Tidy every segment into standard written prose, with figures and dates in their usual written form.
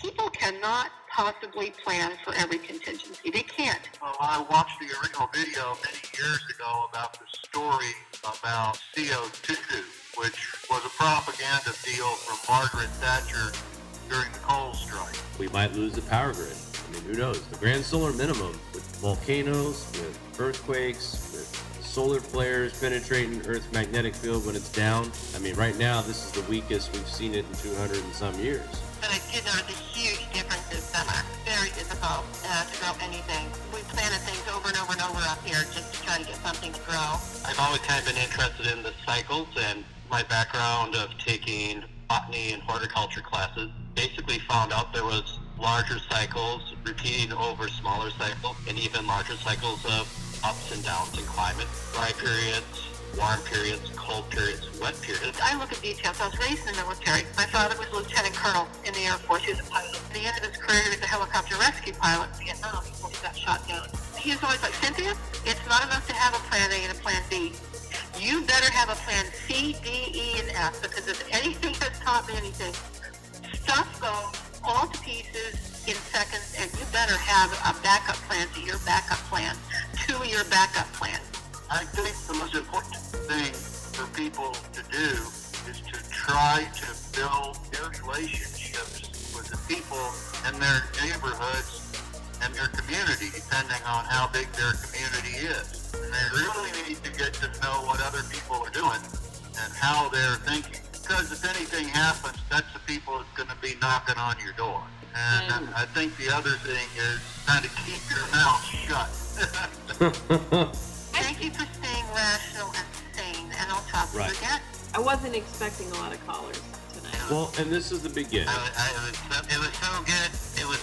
People cannot possibly plan for every contingency. They can't. Well, I watched the original video many years ago about the story about CO2, which was a propaganda deal from Margaret Thatcher during the coal strike. We might lose the power grid. I mean, who knows? The grand solar minimum with volcanoes, with earthquakes, with solar flares penetrating Earth's magnetic field when it's down. I mean, right now, this is the weakest we've seen it in 200 and some years. But I did notice a huge difference this summer. Very difficult to grow anything. We planted things over and over and over up here just to try to get something to grow. I've always kind of been interested in the cycles, and my background of taking botany and horticulture classes basically found out there was larger cycles repeating over smaller cycles, and even larger cycles of ups and downs in climate, dry periods, warm periods, cold periods, wet periods. I look at details. I was raised in the military. My father was a lieutenant colonel in the Air Force. He was a pilot. At the end of his career, he was a helicopter rescue pilot in Vietnam before he got shot down. He was always like, Cynthia, it's not enough to have a plan A and a plan B. You better have a plan C, D, E, and F, because if anything has taught me anything, stuff goes all to pieces in seconds, and you better have a backup plan to your backup plan to your backup plan. I think the most important thing for people to do is to try to build their relationships with the people in their neighborhoods and their community, depending on how big their community is. And they really need to get to know what other people are doing and how they're thinking. Because if anything happens, that's the people that's going to be knocking on your door. And I think the other thing is kind of keep your mouth shut. Thank you for staying rational and sane, and I'll talk to you again. I wasn't expecting a lot of callers tonight. Well, and this is the beginning. It was so good. It was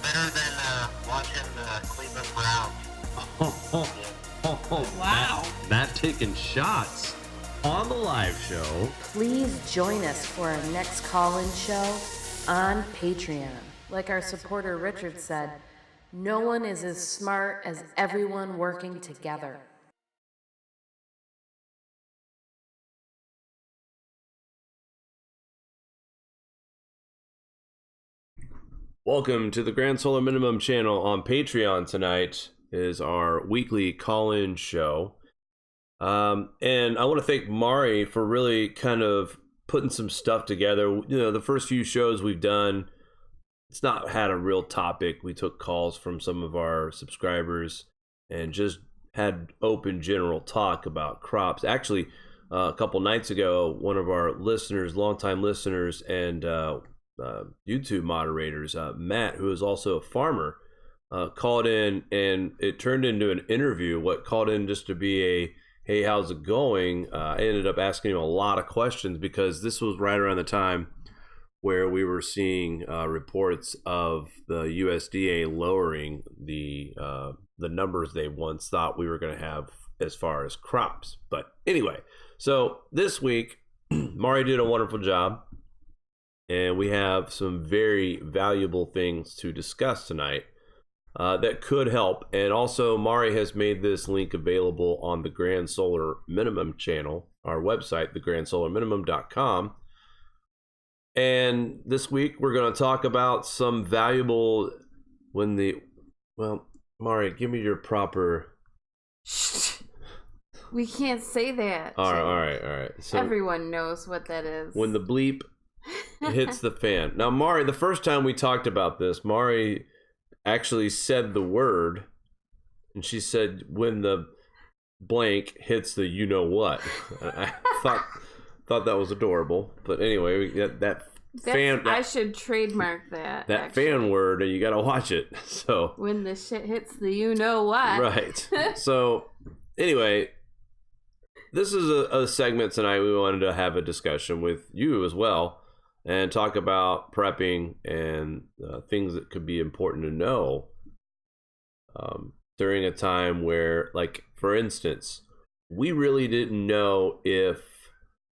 better than watching the Cleveland Browns. Wow. Matt taking shots on the live show. Please join us for our next call-in show on Patreon. Like our supporter Richard said, no one is as smart as everyone working together. Welcome to the Grand Solar Minimum channel on Patreon. Tonight is our weekly call-in show. And I want to thank Mari for really kind of putting some stuff together. You know, the first few shows we've done, it's not had a real topic. We took calls from some of our subscribers and just had open general talk about crops. Actually, a couple nights ago, one of our listeners, longtime listeners and YouTube moderators, Matt, who is also a farmer, called in, and it turned into an interview. What called in just to be a, hey, how's it going? I ended up asking him a lot of questions because this was right around the time where we were seeing reports of the USDA lowering the numbers they once thought we were going to have as far as crops. But anyway, so this week, Mari did a wonderful job, and we have some very valuable things to discuss tonight that could help. And also, Mari has made this link available on the Grand Solar Minimum channel, our website, thegrandsolarminimum.com. And this week, we're going to talk about some valuable, Mari, give me your proper... We can't say that. All right. So everyone knows what that is. When the bleep hits the fan. Now, Mari, the first time we talked about this, Mari actually said the word, and she said, when the blank hits the you know what. I thought that was adorable. But anyway, I should trademark that. That actually. Fan word, and you got to watch it. So when the shit hits the you know what. Right. So anyway, this is a segment tonight. We wanted to have a discussion with you as well and talk about prepping and things that could be important to know during a time where, like, for instance, we really didn't know if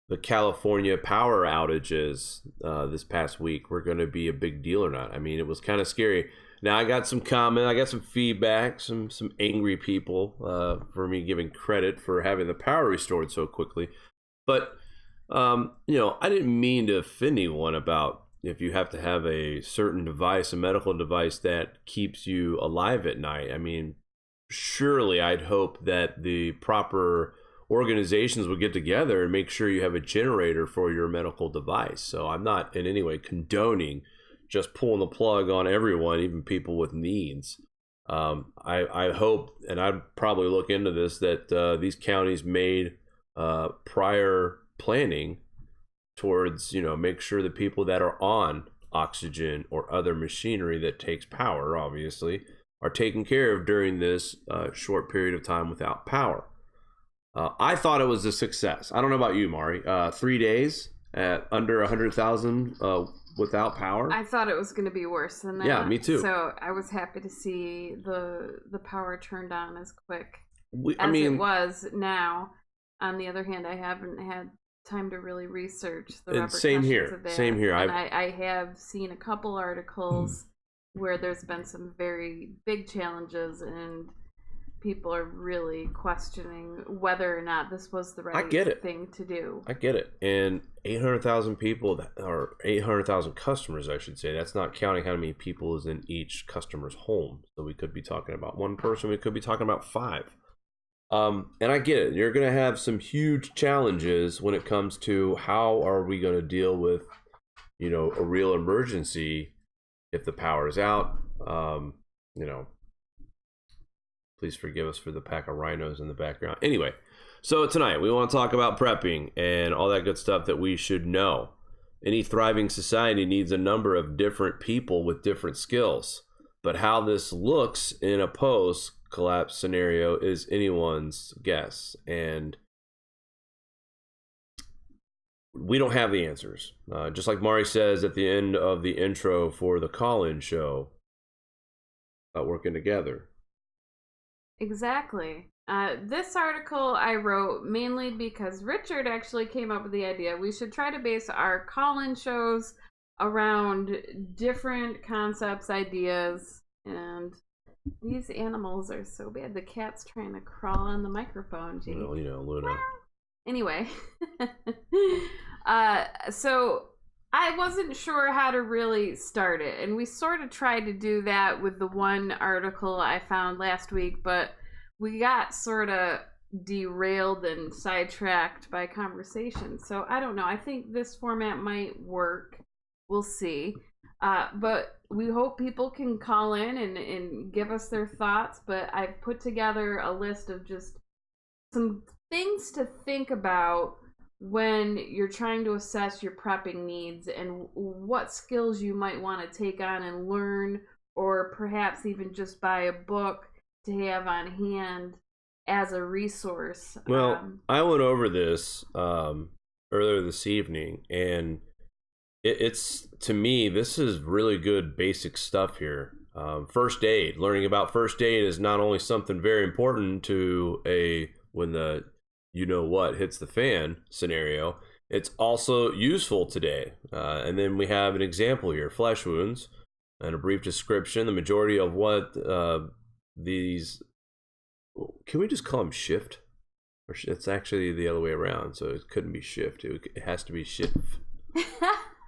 the California power outages this past week were going to be a big deal or not. I mean, it was kind of scary. Now, I got some comment, I got some feedback, some angry people for me giving credit for having the power restored so quickly. But, I didn't mean to offend anyone about if you have to have a certain device, a medical device that keeps you alive at night, I mean, surely I'd hope that the proper organizations would get together and make sure you have a generator for your medical device. So I'm not in any way condoning just pulling the plug on everyone, even people with needs. I hope, and I'd probably look into this, that these counties made prior planning towards, make sure that people that are on oxygen or other machinery that takes power, obviously, are taken care of during this short period of time without power. I thought it was a success. I don't know about you, Mari. 3 days at under 100,000 without power. I thought it was going to be worse than that. Yeah, me too. So I was happy to see the power turned on as quick as it was now. On the other hand, I haven't had time to really research the repercussions of that. Same here. And I have seen a couple articles where there's been some very big challenges, and people are really questioning whether or not this was the right thing to do. I get it. And 800,000 people, or 800,000 customers, I should say. That's not counting how many people is in each customer's home. So we could be talking about one person. We could be talking about 5. And I get it. You're going to have some huge challenges when it comes to how are we going to deal with, a real emergency if the power is out. Please forgive us for the pack of rhinos in the background. Anyway, so tonight we want to talk about prepping and all that good stuff that we should know. Any thriving society needs a number of different people with different skills. But how this looks in a post-collapse scenario is anyone's guess. And we don't have the answers. Just like Mari says at the end of the intro for the call-in show about working together. Exactly. This article I wrote mainly because Richard actually came up with the idea we should try to base our call-in shows around different concepts, ideas, and these animals are so bad. The cat's trying to crawl on the microphone, Jake. Well, Luna. Anyway, so I wasn't sure how to really start it, and we sort of tried to do that with the one article I found last week, but we got sort of derailed and sidetracked by conversation. So I don't know. I think this format might work. We'll see. But we hope people can call in and give us their thoughts, but I've put together a list of just some things to think about when you're trying to assess your prepping needs and what skills you might want to take on and learn, or perhaps even just buy a book to have on hand as a resource. Well, I went over this earlier this evening, and it's to me, this is really good basic stuff here. First aid, learning about first aid is not only something very important to when the what hits the fan scenario, it's also useful today. And then we have an example here: flesh wounds, and a brief description. The majority of what these, can we just call them shift? Or it's actually the other way around, so it couldn't be shift. It has to be shift.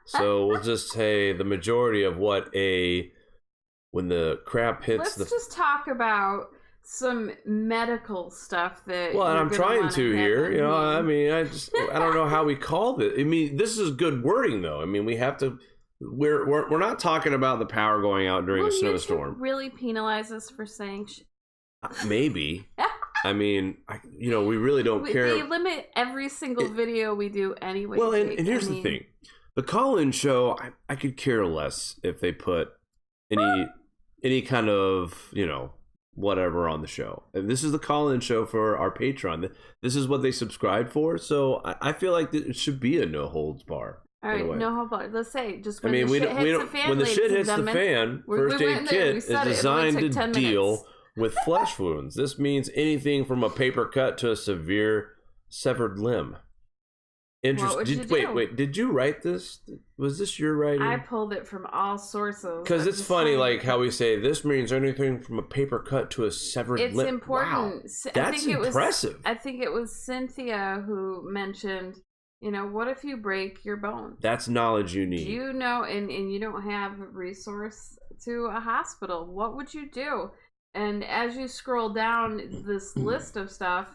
So we'll just say the majority of what when the crap hits Let's just talk about some medical stuff that. Well, and I'm trying to here. I mean, I don't know how we called it. I mean, this is good wording, though. I mean, we have to. We're not talking about the power going out during a snowstorm. Really penalize us for saying. Maybe. I mean, we really don't care. We limit every single video we do anyway. Well, and here's the thing. The call-in show, I could care less if they put any kind of, whatever on the show. And this is the call-in show for our Patreon. This is what they subscribe for. So I feel like it should be a no holds bar. All right, no holds bar. Let's say just when the shit hits the fan. When the shit hits the fan, first aid kit is designed to deal with flesh wounds. This means anything from a paper cut to a severe severed limb. Interesting. Wait, did you write this? Was this your writing? I pulled it from all sources. Because it's funny, like how we say this means anything from a paper cut to a severed lip. It's important. Wow, that's impressive. I think it was Cynthia who mentioned You know, what if you break your bone? That's knowledge you need. You know, and you don't have a resource to a hospital. What would you do? And as you scroll down this list of stuff,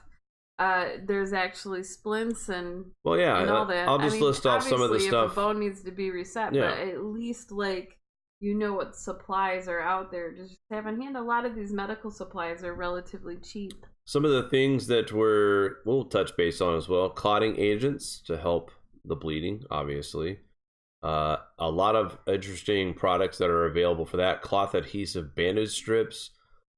there's actually splints and well, yeah, and all that. I'll just list off some of the stuff. If a bone needs to be reset, Yeah. but at least like you know what supplies are out there. Just have on hand. A lot of these medical supplies are relatively cheap. Some of the things that we'll touch base on as well: clotting agents to help the bleeding, obviously. A lot of interesting products that are available for that: cloth adhesive bandage strips,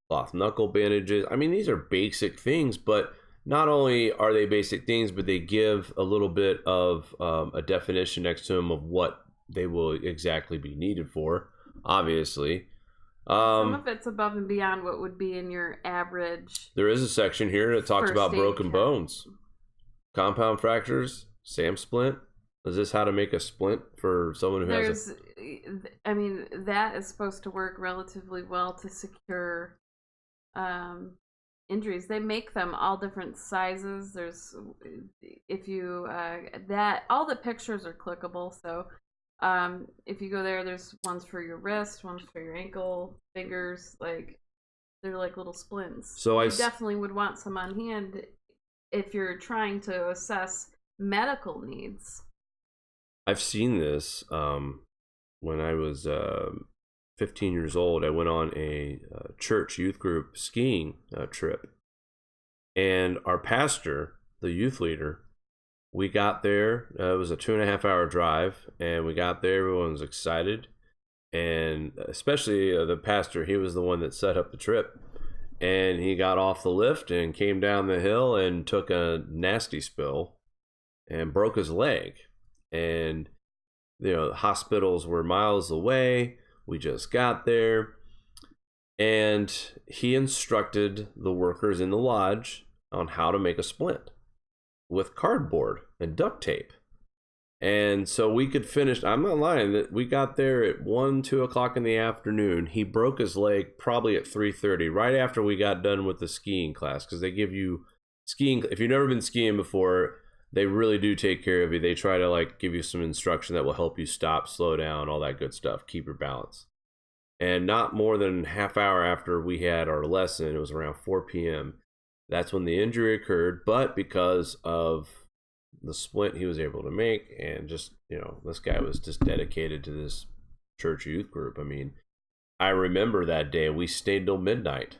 cloth knuckle bandages. I mean, these are basic things, but not only are they basic things, but they give a little bit of a definition next to them of what they will exactly be needed for, obviously. Some of it's above and beyond what would be in your average. There is a section here that talks about broken bones, compound fractures, SAM splint. Is this how to make a splint for someone who has I mean, that is supposed to work relatively well to secure injuries. They make them all different sizes. There's, if you, all the pictures are clickable. So if you go there, there's ones for your wrist, ones for your ankle, fingers, like they're like little splints. So you definitely would want some on hand if you're trying to assess medical needs. I've seen this when I was 15 years old. I went on a church youth group skiing trip, and our pastor, the youth leader, we got there. It was a 2.5 hour drive, and we got there. Everyone was excited, and especially the pastor. He was the one that set up the trip, and he got off the lift and came down the hill and took a nasty spill and broke his leg. And hospitals were miles away. We just got there, and he instructed the workers in the lodge on how to make a splint with cardboard and duct tape. And so we could finish. I'm not lying, that we got there at 2 o'clock in the afternoon. He broke his leg probably at 3:30, right after we got done with the skiing class, because they give you skiing. If you've never been skiing before, they really do take care of you. They try to give you some instruction that will help you stop, slow down, all that good stuff, keep your balance. And not more than half hour after we had our lesson, it was around 4 p.m., that's when the injury occurred. But because of the splint he was able to make, and just, this guy was just dedicated to this church youth group. I mean, I remember that day we stayed till midnight.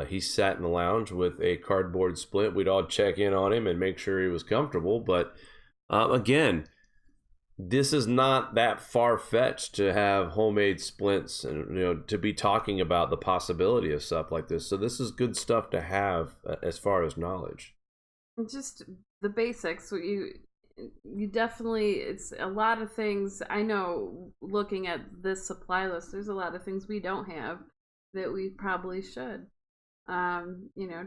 He sat in the lounge with a cardboard splint. We'd all check in on him and make sure he was comfortable. But again, this is not that far-fetched to have homemade splints and to be talking about the possibility of stuff like this. So this is good stuff to have as far as knowledge. Just the basics. So you definitely, it's a lot of things. I know, looking at this supply list, there's a lot of things we don't have that we probably should.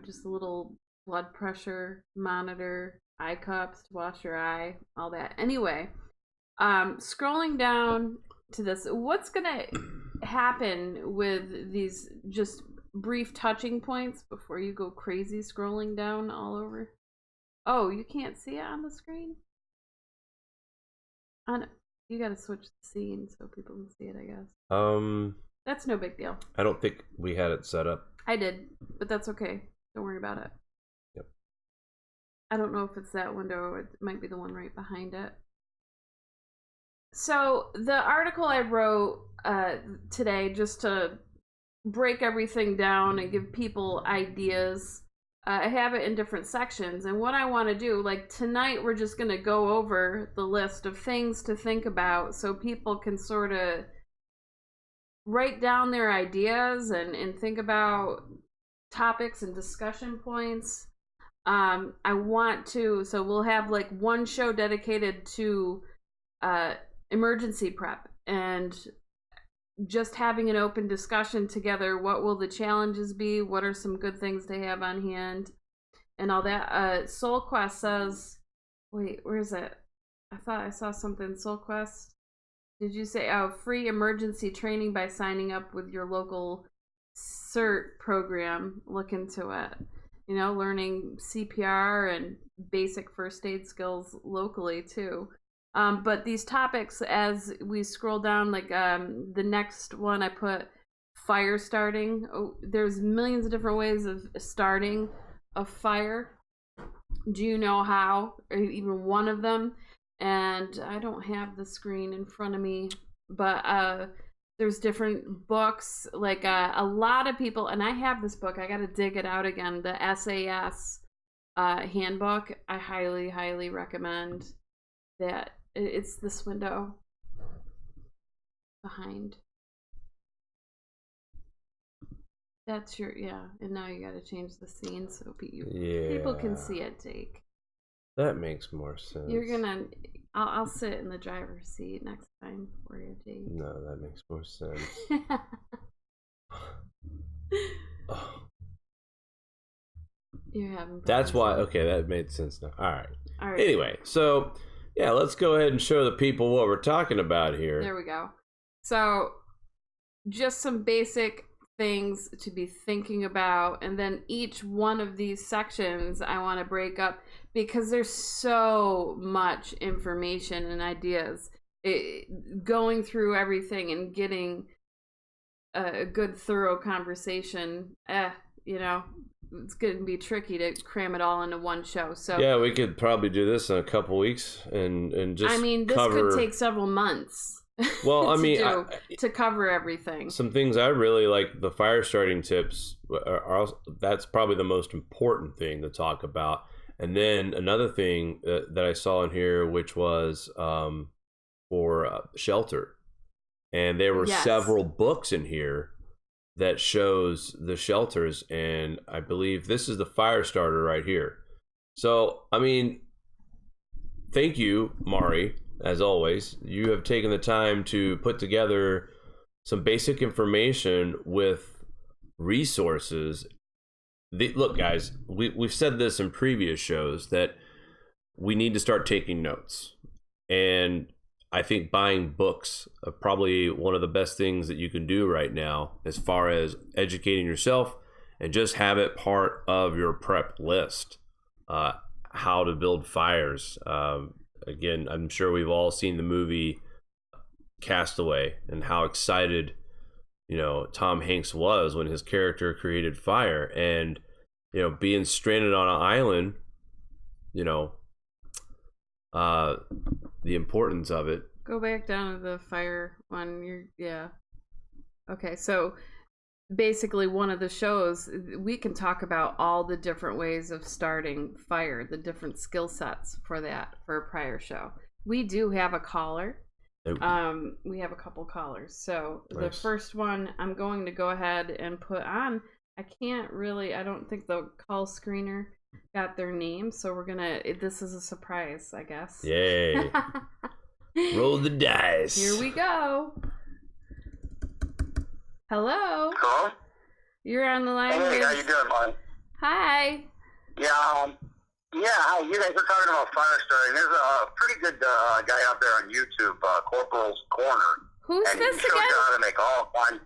Just a little blood pressure monitor, eye cups to wash your eye, all that. Anyway, scrolling down to this, what's gonna happen with these just brief touching points before you go crazy scrolling down all over? Oh, you can't see it on the screen? You gotta switch the scene so people can see it, I guess. That's no big deal. I don't think we had it set up. I did, but that's okay. Don't worry about it. Yep. I don't know if it's that window or it might be the one right behind it. So the article I wrote today, just to break everything down and give people ideas, I have it in different sections. And what I want to do, tonight, we're just going to go over the list of things to think about so people can sort of write down their ideas and think about topics and discussion points. I want to, so we'll have one show dedicated to emergency prep and just having an open discussion together. What will the challenges be? What are some good things to have on hand? And all that. SoulQuest says, wait, where is it? I thought I saw something. SoulQuest. Did you say, free emergency training by signing up with your local CERT program? Look into it. learning CPR and basic first aid skills locally too. But these topics, as we scroll down, like the next one I put fire starting. Oh, there's millions of different ways of starting a fire. Do you know how? Or even one of them? And I don't have the screen in front of me, but there's different books. Like a lot of people, and I have this book. I got to dig it out again. The SAS handbook. I highly, highly recommend that. It's this window behind. That's your, and now you got to change the scene so people can see it, Jake. That makes more sense. I'll sit in the driver's seat next time for you, Jake. No, that makes more sense. Oh. You're having That's why, okay, that made sense now. All right. Anyway, so, yeah, let's go ahead and show the people what we're talking about here. There we go. So, just some basic things to be thinking about, and then each one of these sections I want to break up because there's so much information and ideas. Going through everything and getting a good thorough conversation, it's going to be tricky to cram it all into one show. So yeah, we could probably do this in a couple weeks and just this could take several months. Well, to cover everything. Some things I really like, the fire starting tips, that's probably the most important thing to talk about. And then another thing that I saw in here, which was for shelter. And there were several books in here that shows the shelters. And I believe this is the fire starter right here. So, thank you, Mari. As always, you have taken the time to put together some basic information with resources. Look, guys, we've said this in previous shows that we need to start taking notes. And I think buying books are probably one of the best things that you can do right now as far as educating yourself, and just have it part of your prep list. How to build fires. Again, I'm sure we've all seen the movie Castaway and how excited, Tom Hanks was when his character created fire, and, being stranded on an island, the importance of it. Go back down to the fire one. Okay, so basically one of the shows, we can talk about all the different ways of starting fire, the different skill sets for a prior show. We do have a caller. We have a couple callers. So nice. The first one I'm going to go ahead and put on. I don't think the call screener got their name, so this is a surprise, I guess. Yay. Roll the dice. Here we go. Hello. Hello? You're on the line. Hey, how you doing, man? Hi. Yeah, hi. You guys are talking about fire starting. There's a pretty good guy out there on YouTube, Corporal's Corner. Who's and this he shows again? you how to make all kinds.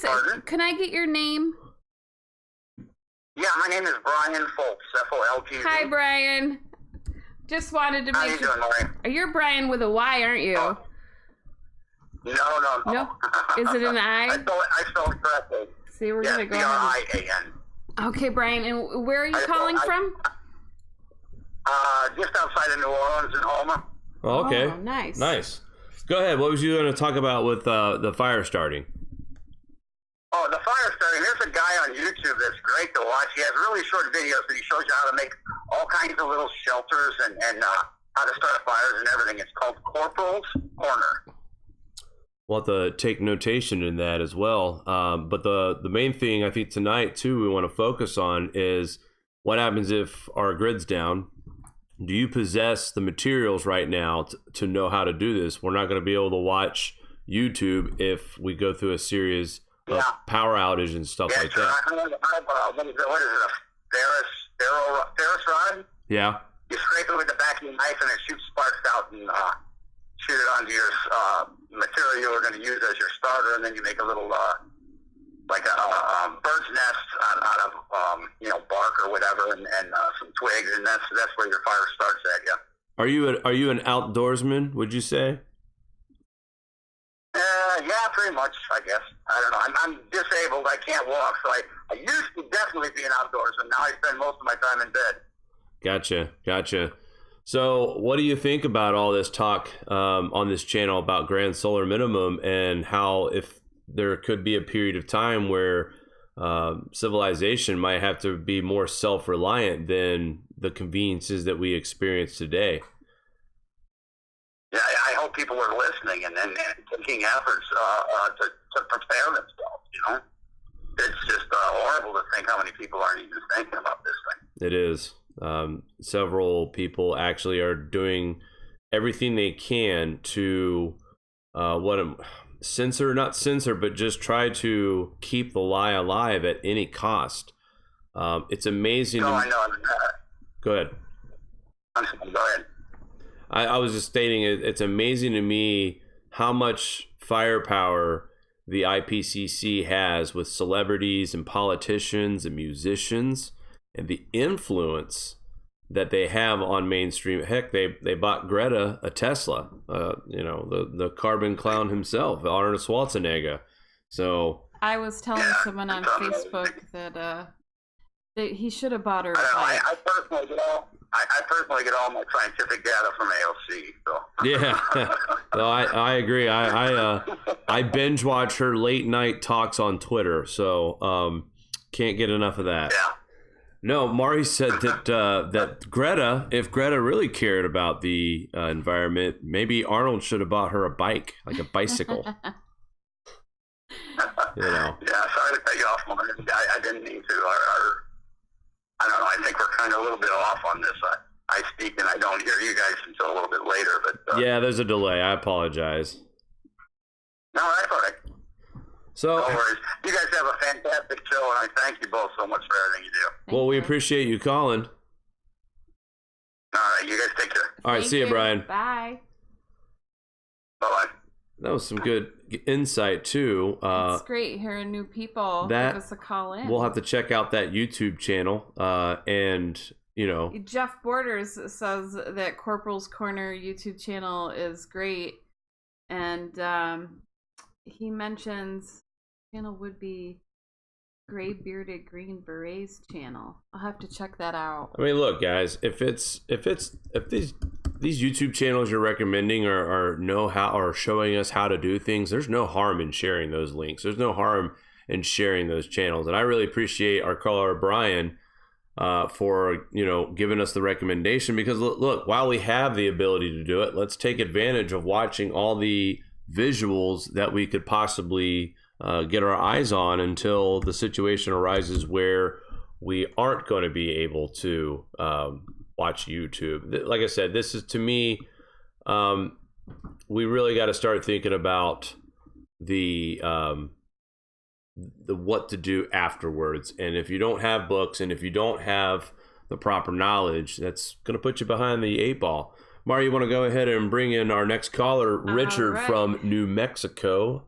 Pardon? Can I get your name? Yeah, my name is Brian Foltz, F-O-L-T-Z. Hi, Brian. Just wanted to How make you doing, Laurie? You're Brian with a Y, aren't you? Oh. No. No? Is it an I? I spelled it correctly. See, we're going to go ahead. B-R-I-A-N. Okay, Brian, and where are you calling from? Just outside of New Orleans in Houma. Oh, okay. Oh, nice. Nice. Go ahead. What was you going to talk about with the fire starting? Oh, the fire starting. There's a guy on YouTube that's great to watch. He has really short videos that he shows you how to make all kinds of little shelters and how to start fires and everything. It's called Corporal's Corner. We'll have to take notation in that as well. But the main thing I think tonight, too, we want to focus on is what happens if our grid's down. Do you possess the materials right now to know how to do this? We're not going to be able to watch YouTube if we go through a series of power outage and stuff like sure. that. What is it, a Ferris rod? Yeah. You scrape it with the back of your knife and it shoots sparks out and shoot it onto your material you're going to use as your starter, and then you make a little like a bird's nest out of bark or whatever, and some twigs, and that's where your fire starts at. Yeah. Are you an outdoorsman? Would you say? Yeah, pretty much. I guess. I don't know. I'm disabled. I can't walk, so I used to definitely be an outdoorsman. Now I spend most of my time in bed. Gotcha. So, what do you think about all this talk on this channel about grand solar minimum, and how if there could be a period of time where civilization might have to be more self-reliant than the conveniences that we experience today? Yeah, I hope people are listening and taking efforts to prepare themselves. It's just horrible to think how many people aren't even thinking about this thing. It is. Several people actually are doing everything they can to not censor, but just try to keep the lie alive at any cost. It's amazing. No, I know. Go ahead. Go ahead. I was just stating it's amazing to me how much firepower the IPCC has with celebrities and politicians and musicians, and the influence that they have on mainstream. Heck, they bought Greta a Tesla, the carbon clown himself, Arnold Schwarzenegger. So I was telling someone on Facebook that he should have bought her a bike. I personally get all my scientific data from AOC. So. Yeah, no, I agree. I binge watch her late night talks on Twitter, so can't get enough of that. Yeah. No, Mari said that Greta, if Greta really cared about the environment, maybe Arnold should have bought her a bike, like a bicycle. Yeah, sorry to cut you off, Mark. I didn't mean to. I don't know. I think we're kind of a little bit off on this. I speak and I don't hear you guys until a little bit later. But yeah, there's a delay. I apologize. No, that's all right. So, no worries. You guys have a fantastic show, and I thank you both so much for everything you do. Well, we appreciate you calling. All right, you guys take care. All right, see you, Brian. Bye. Bye-bye. That was some good insight, too. It's great hearing new people give us a call in. We'll have to check out that YouTube channel. And, Jeff Borders says that Corporal's Corner YouTube channel is great. And he mentions channel would be Gray Bearded Green Berets channel. I'll have to check that out. I mean, look, guys, if these YouTube channels you're recommending are showing us how to do things, there's no harm in sharing those links. There's no harm in sharing those channels. And I really appreciate our caller Brian for giving us the recommendation, because look, while we have the ability to do it, let's take advantage of watching all the visuals that we could possibly get our eyes on until the situation arises where we aren't going to be able to watch YouTube. Like I said, this is, to me, we really got to start thinking about the what to do afterwards. And if you don't have books and if you don't have the proper knowledge, that's going to put you behind the 8 ball. Mari, you want to go ahead and bring in our next caller, Richard from New Mexico?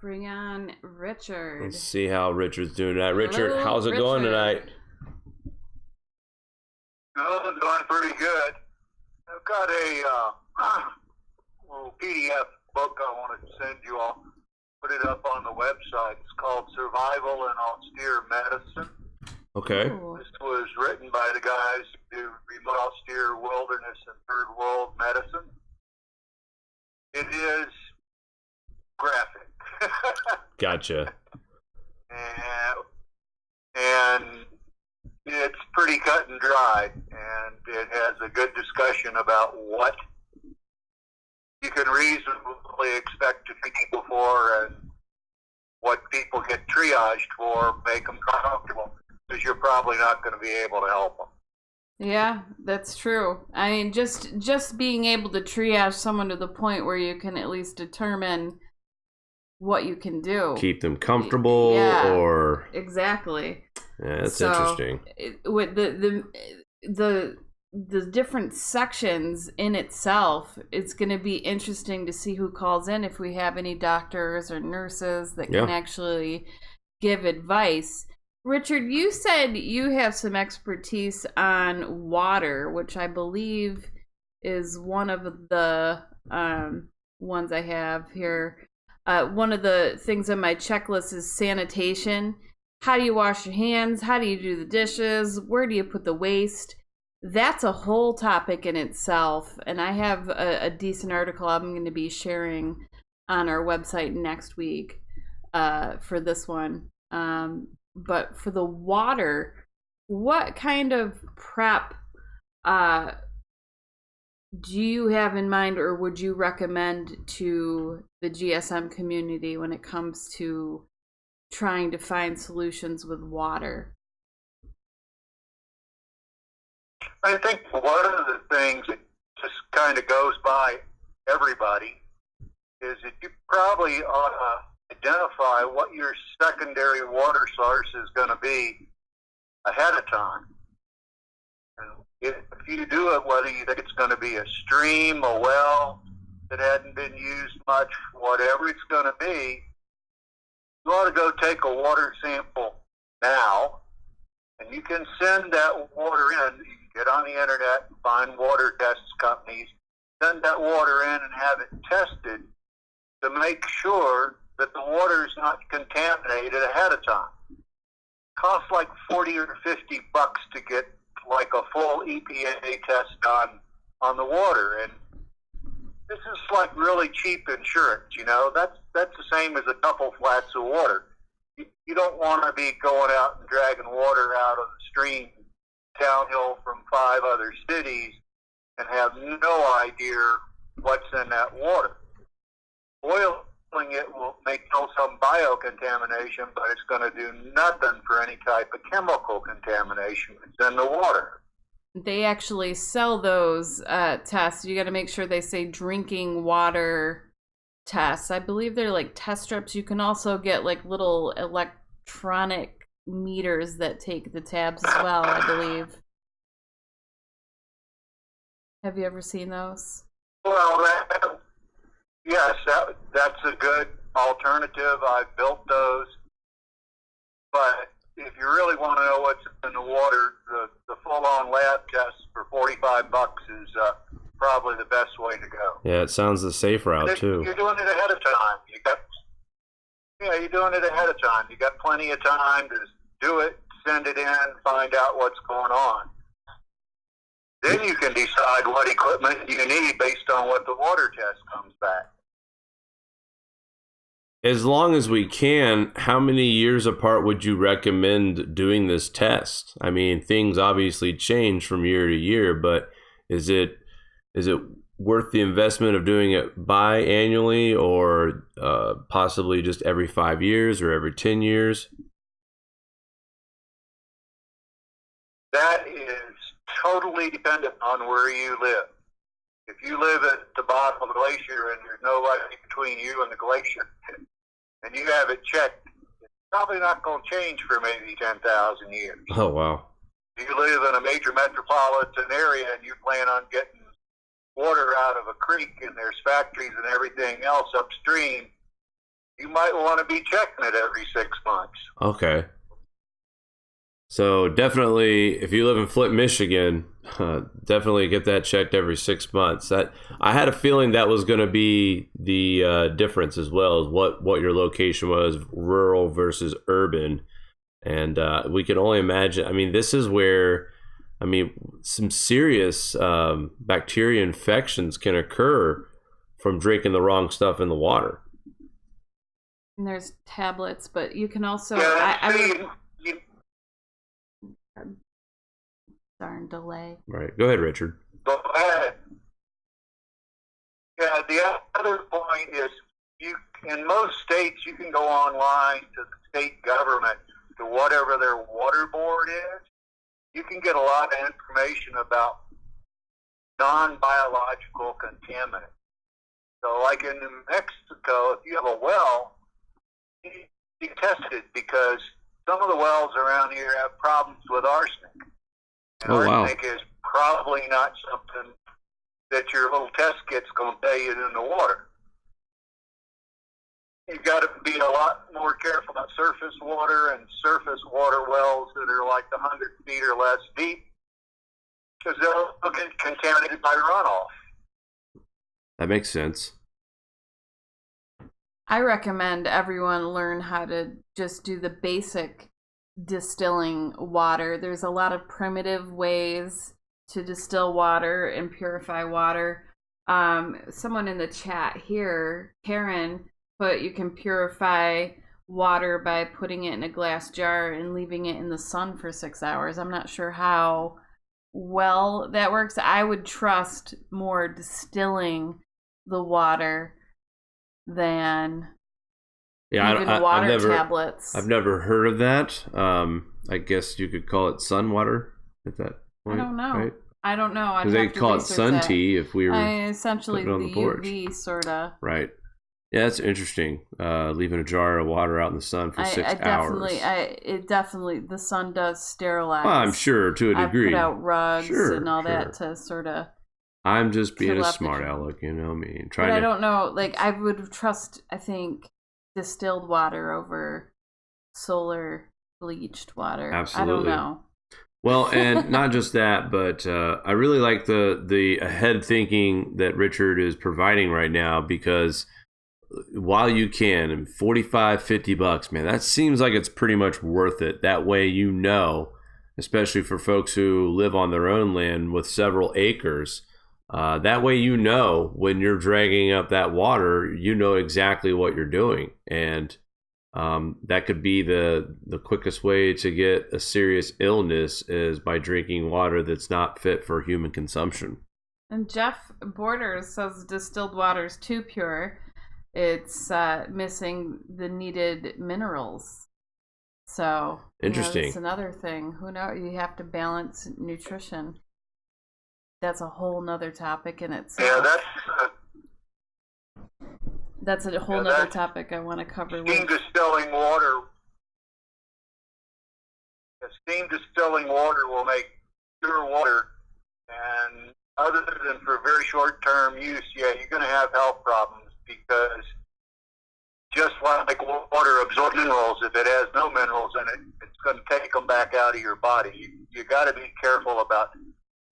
Bring on Richard. Let's see how Richard's doing tonight. Richard, Hello, how's it going tonight? Oh, doing pretty good. I've got a little PDF book I wanted to send you all. Put it up on the website. It's called Survival in Austere Medicine. Okay. Ooh. This was written by the guys who do remote austere wilderness and third world medicine. It is graphic. Gotcha. And it's pretty cut and dry, and it has a good discussion about what you can reasonably expect to treat people for and what people get triaged for, make them comfortable, because you're probably not going to be able to help them. Yeah, that's true. I mean, just being able to triage someone to the point where you can at least determine what you can do. Keep them comfortable, or exactly. Yeah, that's interesting. With the the different sections in itself, it's going to be interesting to see who calls in, if we have any doctors or nurses that can actually give advice. Richard, you said you have some expertise on water, which I believe is one of the ones I have here. One of the things on my checklist is sanitation. How do you wash your hands? How do you do the dishes? Where do you put the waste? That's a whole topic in itself, and I have a decent article I'm going to be sharing on our website next week for this one. But for the water, what kind of prep do you have in mind, or would you recommend to the GSM community when it comes to trying to find solutions with water? I think one of the things that just kind of goes by everybody is that you probably ought to identify what your secondary water source is going to be ahead of time. And if you do it, whether you think it's going to be a stream, a well that hadn't been used much, whatever it's going to be, you ought to go take a water sample now, and you can send that water in. Get on the internet and find water test companies, send that water in and have it tested to make sure that the water is not contaminated ahead of time. It costs like $40 or $50 to get like a full EPA test done on the water, and this is like really cheap insurance. You know, that's the same as a couple flats of water. You don't want to be going out and dragging water out of the stream downhill from 5 other cities and have no idea what's in that water. Boiling it will kill some biocontamination, but it's going to do nothing for any type of chemical contamination that's in the water. They actually sell those tests. You got to make sure they say drinking water tests. I believe they're like test strips. You can also get like little electronic meters that take the tabs as well, I believe. Have you ever seen those? Well, yes, that's a good alternative. I've built those. But if you really want to know what's in the water, the full-on lab test for $45 is probably the best way to go. Yeah, it sounds the safe route, too. You're doing it ahead of time. You're doing it ahead of time. You got plenty of time to do it, send it in, find out what's going on. Then you can decide what equipment you need based on what the water test comes back. As long as we can, how many years apart would you recommend doing this test? I mean, things obviously change from year to year, but is it worth the investment of doing it biannually, or possibly just every 5 years or every 10 years? That is totally dependent on where you live. If you live at the bottom of the glacier and there's nobody between you and the glacier, and you have it checked, it's probably not going to change for maybe 10,000 years. Oh, wow. If you live in a major metropolitan area and you plan on getting water out of a creek and there's factories and everything else upstream, you might want to be checking it every 6 months. Okay. So definitely, if you live in Flint, Michigan, definitely get that checked every 6 months. That I had a feeling that was going to be the difference as well, as what your location was, rural versus urban. And we can only imagine. I mean, this is where, I mean, some serious bacteria infections can occur from drinking the wrong stuff in the water. And there's tablets, but you can also... Darn delay. Right. Go ahead, Richard. Go ahead. Yeah, the other point is, in most states, you can go online to the state government, to whatever their water board is. You can get a lot of information about non-biological contaminants. So like in New Mexico, if you have a well, you test it, because some of the wells around here have problems with arsenic. And arsenic is probably not something that your little test kit's going to tell you in the water. You've got to be a lot more careful about surface water and surface water wells that are like 100 feet or less deep, because they'll get contaminated by runoff. That makes sense. I recommend everyone learn how to just do the basic distilling water. There's a lot of primitive ways to distill water and purify water. Someone in the chat here, Karen, put you can purify water by putting it in a glass jar and leaving it in the sun for 6 hours. I'm not sure how well that works. I would trust more distilling the water than even water tablets. I've never heard of that. I guess you could call it sun water at that point. I don't know. Right? I don't know. Because they call it sun tea if we were essentially putting it on the porch. UV sort of. Right. Yeah, that's interesting. Leaving a jar of water out in the sun for 6 hours. The sun does sterilize. Well, I'm sure to a degree. I put out rugs and all that to sort of. I'm just being a smart aleck, you know me. But I don't know. Like, I would trust, I think, distilled water over solar bleached water. Absolutely. I don't know. Well, and not just that, but I really like the ahead thinking that Richard is providing right now, because while you can, and $45-50, man, that seems like it's pretty much worth it. That way, you know, especially for folks who live on their own land with several acres, that way, you know, when you're dragging up that water, you know exactly what you're doing. And that could be the quickest way to get a serious illness is by drinking water that's not fit for human consumption. And Jeff Borders says distilled water is too pure. It's missing the needed minerals. So interesting. That's another thing. Who knows? You have to balance nutrition. That's a whole nother topic in itself. Yeah, that's a whole nother topic I want to cover. Steam distilling water. Steam distilling water will make pure water, and other than for very short-term use, yeah, you're going to have health problems, because just like water absorbs minerals, if it has no minerals in it, it's going to take them back out of your body. You got to be careful about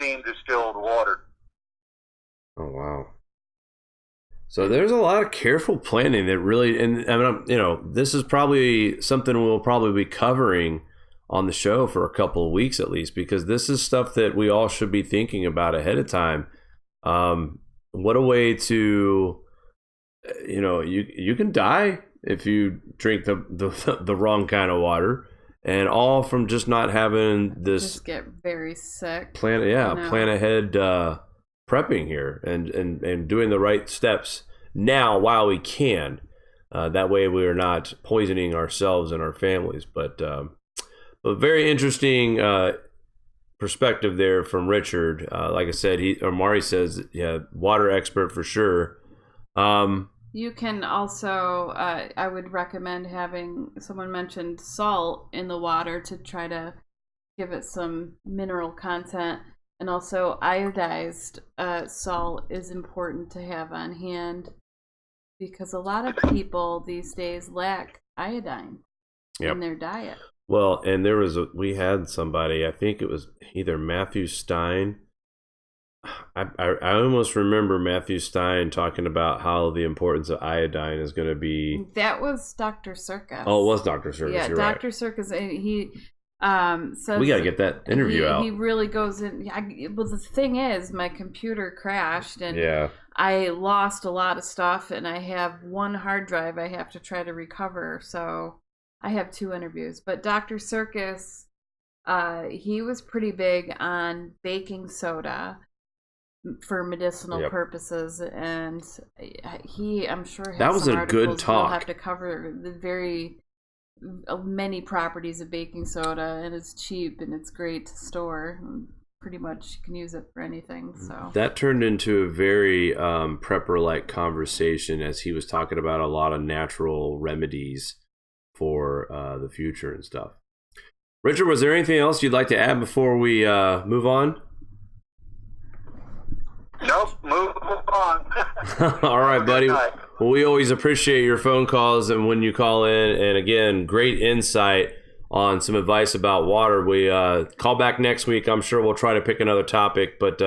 steam distilled water. Oh, wow. So there's a lot of careful planning that really, and I mean, you know, this is probably something we'll probably be covering on the show for a couple of weeks at least, because this is stuff that we all should be thinking about ahead of time. What a way to, you know, you can die if you drink the wrong kind of water, and all from just not having this. Just get very sick. Plan ahead prepping here and doing the right steps now while we can. That way we are not poisoning ourselves and our families. But very interesting perspective there from Richard. Like I said, Mari says, yeah, water expert for sure. You can also, I would recommend having, someone mentioned salt in the water to try to give it some mineral content. And also iodized salt is important to have on hand, because a lot of people these days lack iodine in their diet. Well, and we had somebody, I think it was either Matthew Stein. I almost remember Matthew Stein talking about how the importance of iodine is going to be. That was Dr. Circus. Oh, it was Dr. Circus. Yeah, you're Dr. right. Circus. He says we got to get that interview out. He really goes in. Well, the thing is, my computer crashed and I lost a lot of stuff, and I have one hard drive I have to try to recover. So I have 2 interviews. But Dr. Circus, he was pretty big on baking soda for medicinal purposes, and I'm sure has that was some a good talk. We'll have to cover the very many properties of baking soda, and it's cheap and it's great to store. Pretty much you can use it for anything. So that turned into a very prepper-like conversation, as he was talking about a lot of natural remedies for the future and stuff. Richard, was there anything else you'd like to add before we move on? All right, buddy. Good night. Well, we always appreciate your phone calls and when you call in. And again, great insight on some advice about water. We call back next week. I'm sure we'll try to pick another topic, but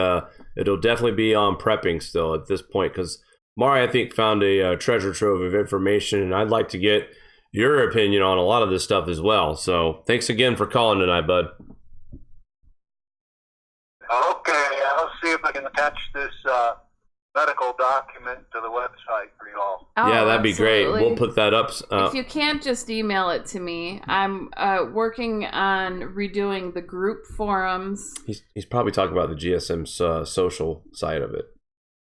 it'll definitely be on prepping still at this point because Mari, I think, found a treasure trove of information, and I'd like to get your opinion on a lot of this stuff as well. So thanks again for calling tonight, bud. Okay, I'll see if I can attach this medical document to the website for you all. Oh, Yeah, that'd be great. absolutely. We'll put that up. If you can't, just email it to me. I'm working on redoing the group forums. He's probably talking about the GSM social side of it.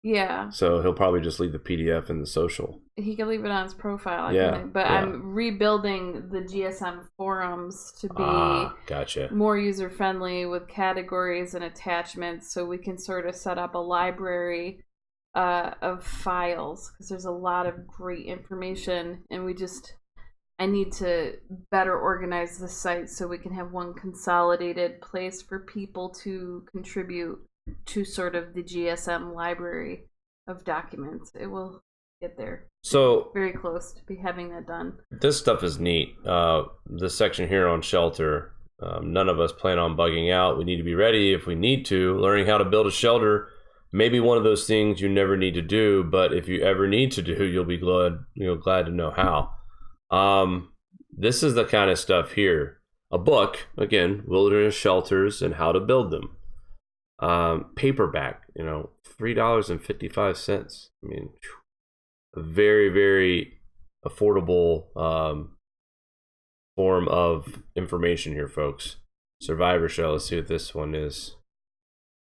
Yeah. So he'll probably just leave the PDF in the social. He can leave it on his profile. But yeah. I'm rebuilding the GSM forums to be Gotcha. more user-friendly with categories and attachments so we can sort of set up a library of files because there's a lot of great information and I need to better organize the site so we can have one consolidated place for people to contribute to sort of the GSM library of documents. It will get there. So Very close to be having that done. this stuff is neat. This section here on shelter, none of us plan on bugging out. We need to be ready if we need to. Learning how to build a shelter may be one of those things you never need to do, but if you ever need to do, you'll be glad to know how. This is the kind of stuff here. A book, again, Wilderness Shelters and How to Build Them. Paperback, $3.55. I mean, a very, very affordable form of information here, folks. Survivor Show. Let's see what this one is.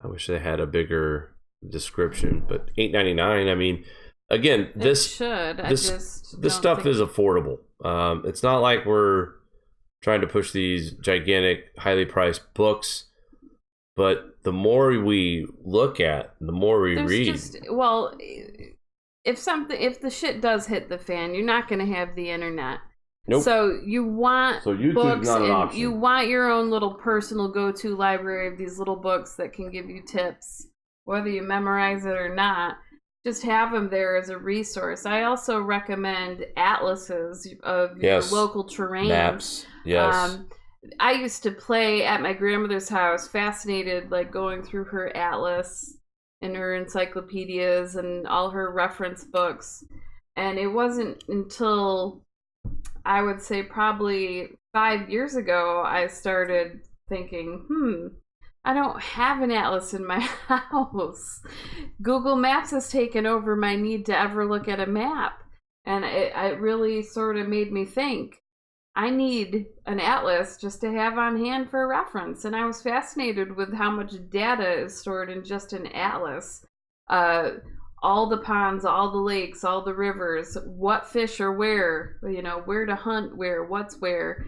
I wish they had a bigger description, but $8.99. I mean, again, this stuff is affordable. It's not like we're trying to push these gigantic, highly priced books, but the more we look at, the more we read. If the shit does hit the fan, you're not going to have the internet. Nope. So you want books not an and option. you want your own little personal go-to library of these little books that can give you tips, whether you memorize it or not. Just have them there as a resource. I also recommend atlases of your local terrain. Maps. Yes. I used to play at my grandmother's house, fascinated, like going through her atlas and her encyclopedias and all her reference books. And it wasn't until, I would say probably 5 years ago, I started thinking, I don't have an atlas in my house. Google Maps has taken over my need to ever look at a map. And it really sort of made me think, I need an atlas just to have on hand for reference. And I was fascinated with how much data is stored in just an atlas. All the ponds, all the lakes, all the rivers, what fish are where, where to hunt, what's where.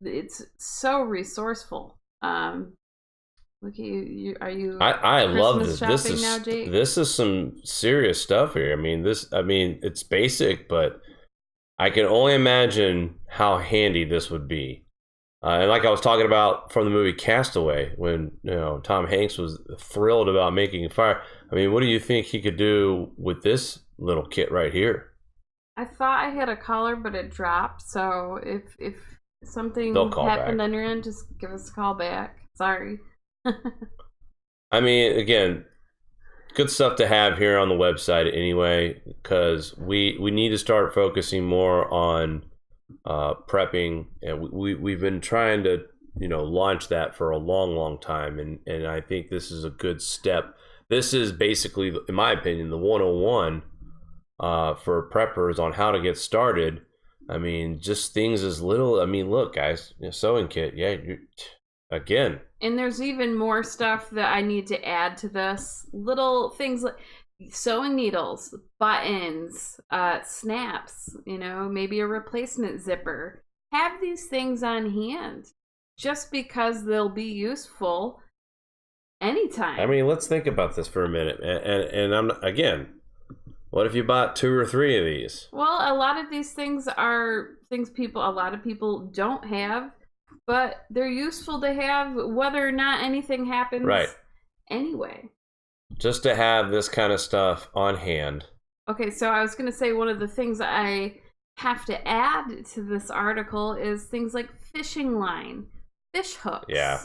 It's so resourceful. Look at you. Are you? I love this. Jake? This is some serious stuff here. I mean, it's basic, but I can only imagine how handy this would be. And like I was talking about from the movie Castaway, when Tom Hanks was thrilled about making a fire. I mean, what do you think he could do with this little kit right here? I thought I had a caller, but it dropped. So if something happened on your end, just give us a call back. Sorry. I mean, again, good stuff to have here on the website anyway, because we need to start focusing more on prepping, and we've been trying to launch that for a long time, and I think this is a good step. This is basically, in my opinion, the 101 for preppers on how to get started. I mean, just things as little. I mean, look, guys, sewing kit. Yeah, again. And there's even more stuff that I need to add to this. Little things like sewing needles, buttons, snaps, maybe a replacement zipper. Have these things on hand just because they'll be useful anytime. I mean, let's think about this for a minute. And again, what if you bought 2 or 3 of these? Well, a lot of these things are things a lot of people don't have, but they're useful to have whether or not anything happens anyway. just to have this kind of stuff on hand. Okay, so I was going to say one of the things I have to add to this article is things like fishing line, fish hooks. Yeah.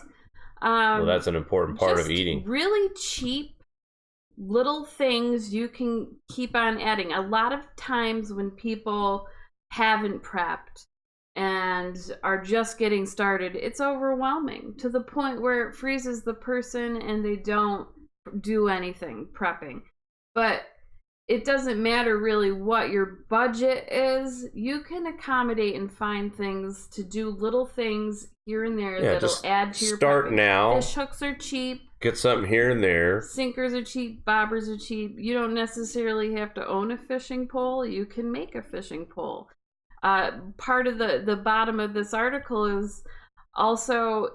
Well, that's an important part of eating. Really cheap little things you can keep on adding. A lot of times when people haven't prepped and are just getting started, it's overwhelming to the point where it freezes the person and they don't do anything prepping. But it doesn't matter really what your budget is. You can accommodate and find things to do, little things here and there that'll add to your start prepping. now. Fish hooks are cheap. Get something here and there. Sinkers are cheap. Bobbers are cheap. You don't necessarily have to own a fishing pole. You can make a fishing pole. Part of the bottom of this article is also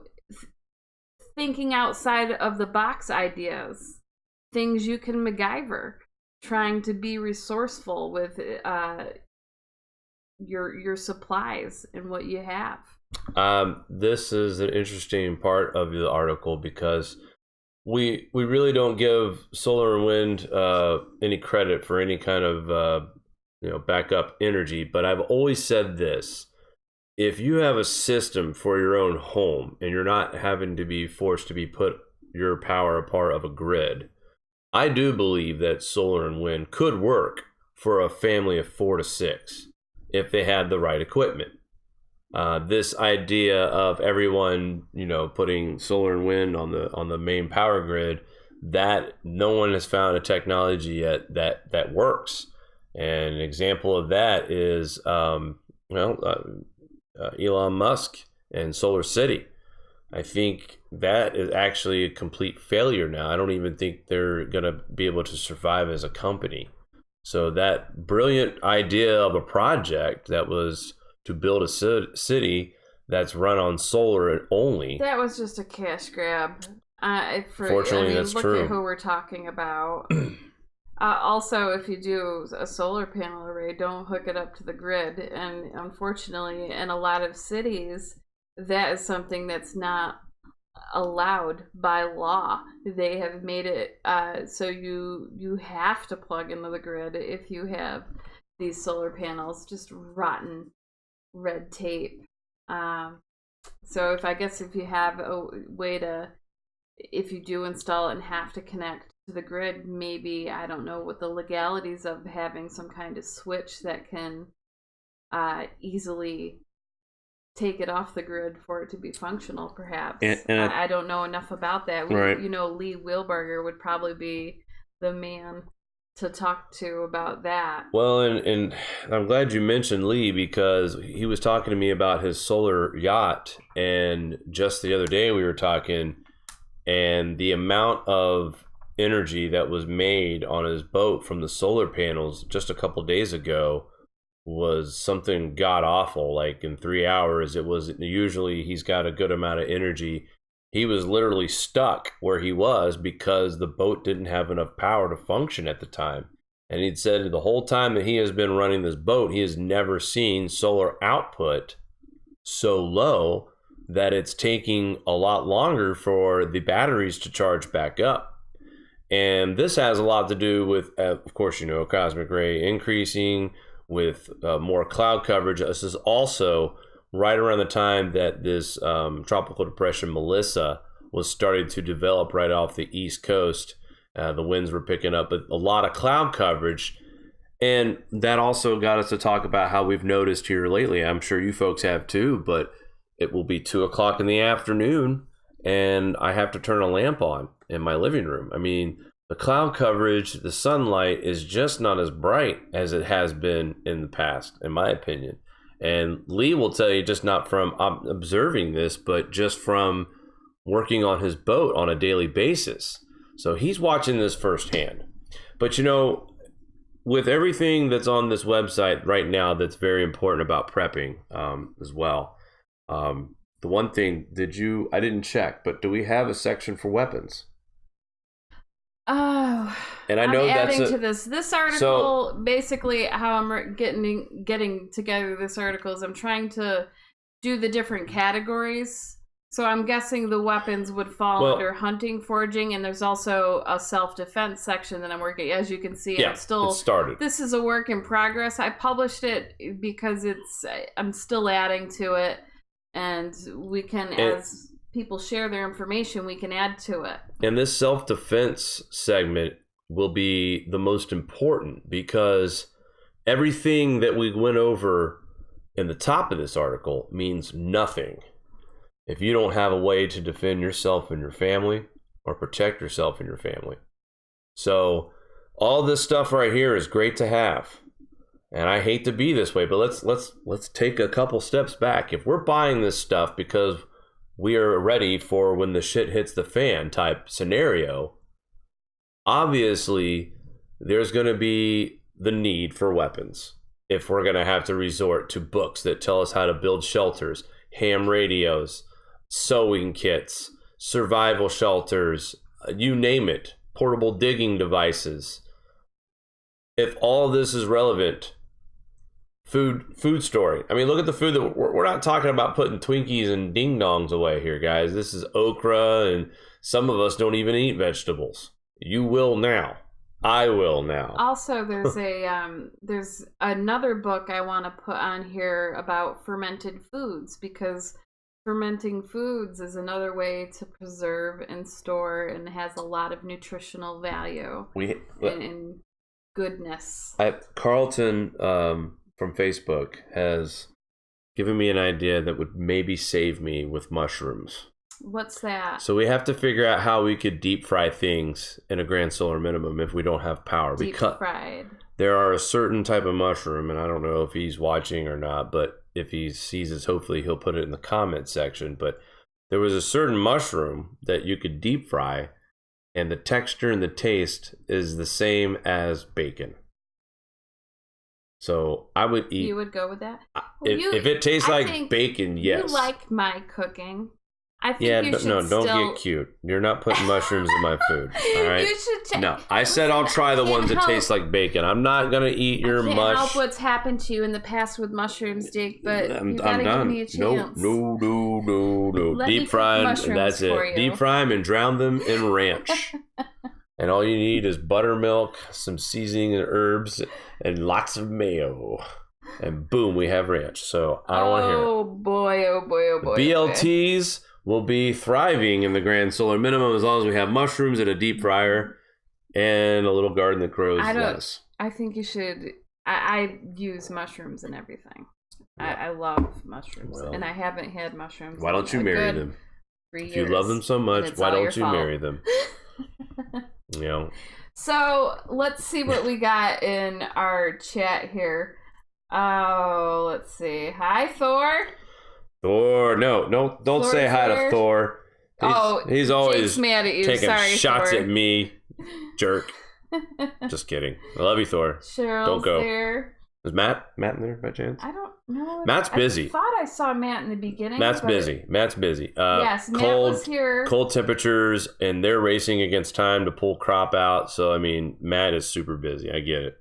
thinking outside of the box ideas. Things you can MacGyver. Trying to be resourceful with your supplies and what you have. This is an interesting part of the article because we really don't give solar and wind any credit for any kind of backup energy. But I've always said this: if you have a system for your own home and you're not having to be forced to be put your power a part of a grid, I do believe that solar and wind could work for a family of 4 to 6 if they had the right equipment. This idea of everyone, putting solar and wind on the main power grid, that no one has found a technology yet that works. And an example of that is, Elon Musk and Solar City. I think that is actually a complete failure now. I don't even think they're going to be able to survive as a company. So that brilliant idea of a project that was to build a city that's run on solar only. That was just a cash grab. Fortunately, that's look true. Look at who we're talking about. Also, if you do a solar panel array, don't hook it up to the grid. And unfortunately, in a lot of cities, that is something that's not allowed by law. They have made it so you have to plug into the grid if you have these solar panels. Just rotten red tape. So if you have a way to, if you do install it and have to connect to the grid, maybe, I don't know what the legalities of having some kind of switch that can easily take it off the grid for it to be functional, perhaps. And I don't know enough about that. Right. Lee Wilberger would probably be the man to talk to about that. Well, and I'm glad you mentioned Lee, because he was talking to me about his solar yacht, and just the other day we were talking, and the amount of energy that was made on his boat from the solar panels just a couple days ago was something god awful. Like in 3 hours, it was, usually he's got a good amount of energy. He was literally stuck where he was because the boat didn't have enough power to function at the time. And he'd said the whole time that he has been running this boat, he has never seen solar output so low that it's taking a lot longer for the batteries to charge back up. And this has a lot to do with, of course, cosmic ray increasing, with more cloud coverage. This is also right around the time that this tropical depression Melissa was starting to develop right off the East Coast. The winds were picking up, but a lot of cloud coverage. And that also got us to talk about how we've noticed here lately, I'm sure you folks have too, but it will be 2:00 in the afternoon and I have to turn a lamp on in my living room. I mean, the cloud coverage, the sunlight is just not as bright as it has been in the past, in my opinion. And Lee will tell you, just not from observing this, but just from working on his boat on a daily basis. So he's watching this firsthand. But with everything that's on this website right now that's very important about prepping as well. The one thing, I didn't check, but do we have a section for weapons? Oh, and I know I'm that's adding to this article. So, basically, how I'm getting together this article is I'm trying to do the different categories. So I'm guessing the weapons would fall under hunting, foraging, and there's also a self-defense section that I'm working. As you can see, it started. This is a work in progress. I published it because I'm still adding to it, and we can, as people share their information, we can add to it. And this self-defense segment will be the most important because everything that we went over in the top of this article means nothing if you don't have a way to defend yourself and your family or protect yourself and your family. So all this stuff right here is great to have. And I hate to be this way, but let's take a couple steps back. If we're buying this stuff because we are ready for when the shit hits the fan type scenario, obviously there's going to be the need for weapons. If we're going to have to resort to books that tell us how to build shelters, ham radios, sewing kits, survival shelters, you name it, portable digging devices. If all this is relevant, food story. I mean, look at the food that we're not talking about putting Twinkies and ding dongs away here, guys. This is okra, and some of us don't even eat vegetables. You will now. I will now. Also, there's another book I want to put on here about fermented foods, because fermenting foods is another way to preserve and store, and has a lot of nutritional value and goodness. Carlton from Facebook has given me an idea that would maybe save me with mushrooms. What's that? So we have to figure out how we could deep fry things in a grand solar minimum if we don't have power. Deep fried. There are a certain type of mushroom, and I don't know if he's watching or not, but if he sees this, hopefully he'll put it in the comment section. But there was a certain mushroom that you could deep fry, and the texture and the taste is the same as bacon. So I would eat. You would go with that? If it tastes like bacon, yes. You like my cooking. I think don't get cute. You're not putting mushrooms in my food. All right. You should. No, I said I'll try the ones that taste like bacon. I'm not gonna eat your mush. I can't help what's happened to you in the past with mushrooms, Jake. But you gotta give me a chance. No. Deep fry them, and that's it. Deep fry them and drown them in ranch. And all you need is buttermilk, some seasoning and herbs, and lots of mayo. And boom, we have ranch. So I don't want to hear it. Oh boy. BLTs will be thriving in the grand solar minimum as long as we have mushrooms and a deep fryer and a little garden that grows lettuce. I think you should. I use mushrooms and everything. I love mushrooms, and I haven't had mushrooms. Why don't you marry them? If you love them so much, why don't you marry them? You know. So let's see what we got in our chat here. Oh, let's see. Hi, Thor. Thor, no, don't say hi to Thor. He's always mad at you. taking shots Thor. at me, jerk. Just kidding. I love you, Thor. Cheryl's don't go. there. Is Matt in there by chance? I don't know. Matt's busy. I thought I saw Matt in the beginning. Matt's busy. Yes, Matt was here. Cold temperatures, and they're racing against time to pull crop out. So, I mean, Matt is super busy. I get it.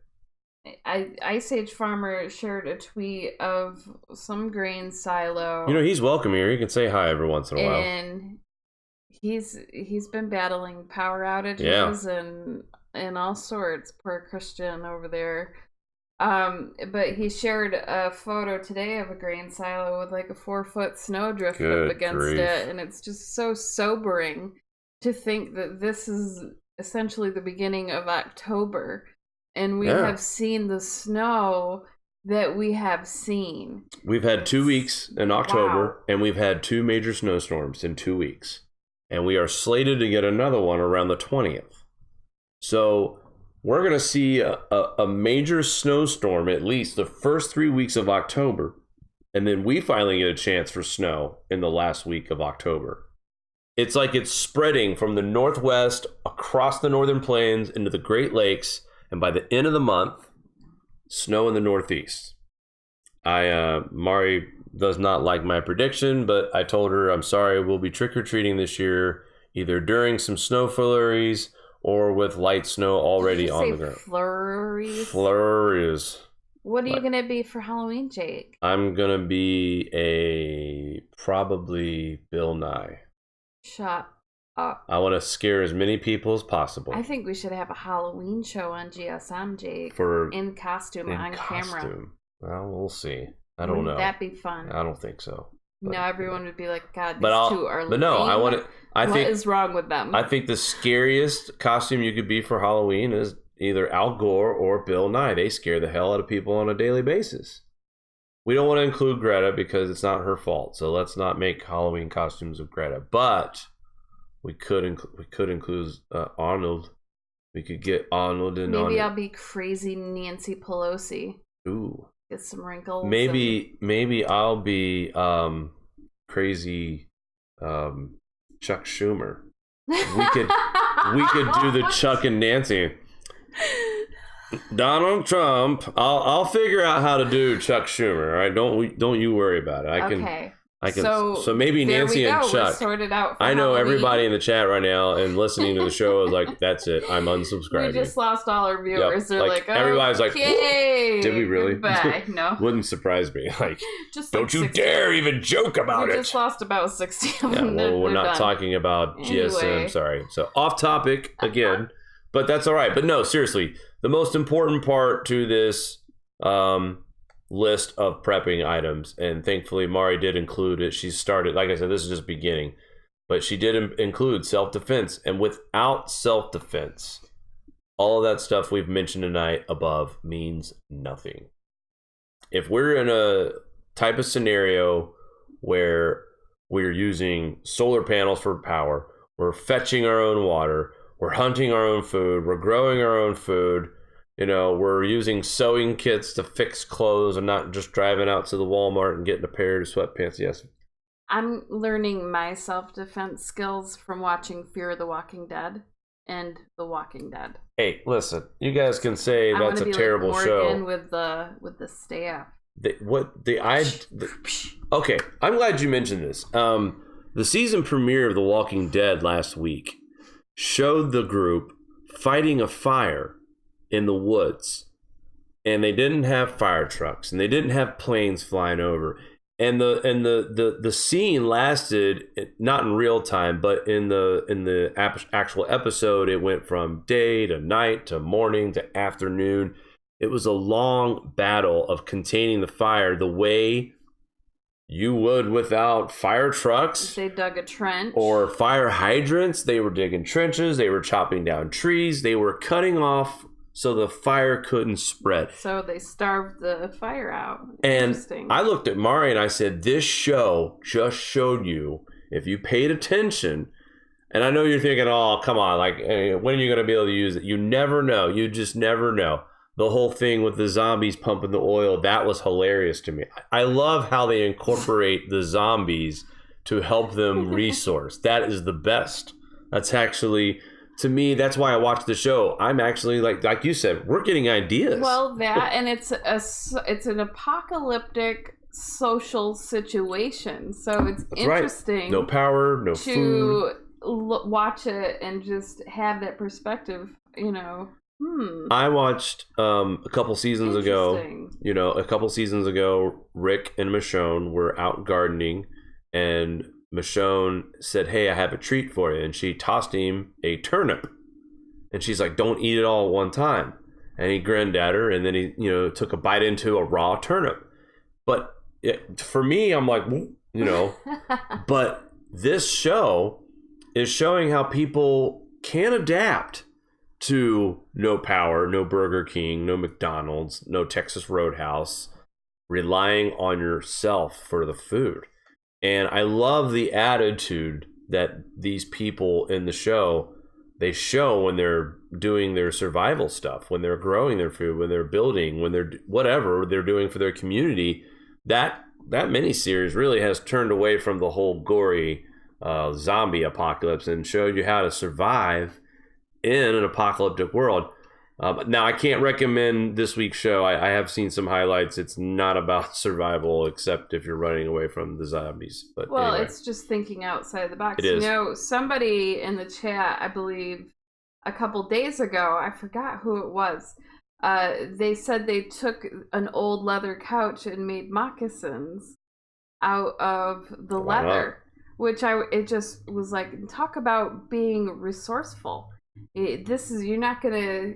Ice Age Farmer shared a tweet of some grain silo. You know, he's welcome here. He can say hi every once in a while. And he's been battling power outages and all sorts. Poor Christian over there. But he shared a photo today of a grain silo with like a 4-foot snowdrift up against it, and it's just so sobering to think that this is essentially the beginning of October. And we have seen the snow that we have seen. We've had 2 weeks in October, and we've had 2 major snowstorms in 2 weeks. And we are slated to get another one around the 20th. So we're going to see a major snowstorm at least the first 3 weeks of October. And then we finally get a chance for snow in the last week of October. It's like it's spreading from the northwest across the northern plains into the Great Lakes. And by the end of the month, snow in the northeast. Mari does not like my prediction, but I told her I'm sorry, we'll be trick-or-treating this year, either during some snow flurries or with light snow already on the ground. Flurries? Flurries. What are you going to be for Halloween, Jake? I'm going to be probably Bill Nye. Shut up. I want to scare as many people as possible. I think we should have a Halloween show on GSM, Jake. In costume, on camera. Well, we'll see. I don't know. Wouldn't that be fun? I don't think so. But, no, everyone would be like, God, these two are lame. But no, what is wrong with them? I think the scariest costume you could be for Halloween is either Al Gore or Bill Nye. They scare the hell out of people on a daily basis. We don't want to include Greta because it's not her fault. So let's not make Halloween costumes of Greta. But we could include Arnold. We could get Arnold in. Maybe I'll be crazy Nancy Pelosi. Ooh. Get some wrinkles. Maybe I'll be crazy Chuck Schumer. We could do the Chuck and Nancy. Donald Trump. I'll figure out how to do Chuck Schumer. All right, don't you worry about it. I can. So maybe Nancy and Chuck. We're sorted out for I know Halloween. Everybody in the chat right now and listening to the show is like, "That's it. I'm unsubscribing." We just lost all our viewers. Yep. They're like, everybody's like, "Did we really?" Goodbye. No, wouldn't surprise me. Like, just don't you dare even joke about it. We just lost about 60 of them. Yeah, well, we're not talking about GSM. Anyway. Sorry. So off topic again, but that's all right. But no, seriously, the most important part to this list of prepping items, and thankfully Mari did include it. She started, like I said, this is just beginning, but she did include self-defense. And without self-defense, all of that stuff we've mentioned tonight above means nothing. If we're in a type of scenario where we're using solar panels for power, we're fetching our own water, we're hunting our own food, we're growing our own food, we're using sewing kits to fix clothes and not just driving out to the Walmart and getting a pair of sweatpants. Yes. I'm learning my self-defense skills from watching Fear the Walking Dead and The Walking Dead. Hey, listen, you guys can say that's a terrible show. With the staff. Okay, I'm glad you mentioned this. The season premiere of The Walking Dead last week showed the group fighting a fire in the woods, and they didn't have fire trucks and they didn't have planes flying over, and the scene lasted, not in real time, but in the actual episode, it went from day to night to morning to afternoon. It was a long battle of containing the fire the way you would without fire trucks. They dug a trench. Or fire hydrants. They were digging trenches. They were chopping down trees. They were cutting off so the fire couldn't spread. So they starved the fire out. And I looked at Mari and I said, this show just showed you, if you paid attention, and I know you're thinking, oh, come on, like, when are you going to be able to use it? You never know. You just never know. The whole thing with the zombies pumping the oil, that was hilarious to me. I love how they incorporate the zombies to help them resource. That is the best. That's actually, to me, that's why I watch the show. I'm actually, like you said, we're getting ideas. Well, that, and it's an apocalyptic social situation. So it's that's interesting. Right. No power, no food. Watch it and just have that perspective, I watched a couple seasons ago. Rick and Michonne were out gardening, and Michonne said, "Hey, I have a treat for you," and she tossed him a turnip, and she's like, "Don't eat it all at one time." And he grinned at her, and then he, took a bite into a raw turnip. But for me, I'm like, but this show is showing how people can adapt to no power, no Burger King, no McDonald's, no Texas Roadhouse, relying on yourself for the food. And I love the attitude that these people in the show, they show when they're doing their survival stuff, when they're growing their food, when they're building, when they're whatever they're doing for their community. That miniseries really has turned away from the whole gory zombie apocalypse and showed you how to survive in an apocalyptic world. Now, I can't recommend this week's show. I have seen some highlights. It's not about survival, except if you're running away from the zombies. But anyway. It's just thinking outside the box. It is. Somebody in the chat, I believe, a couple days ago, I forgot who it was, They said they took an old leather couch and made moccasins out of the Why not? leather, which it just was like, talk about being resourceful. You're not gonna,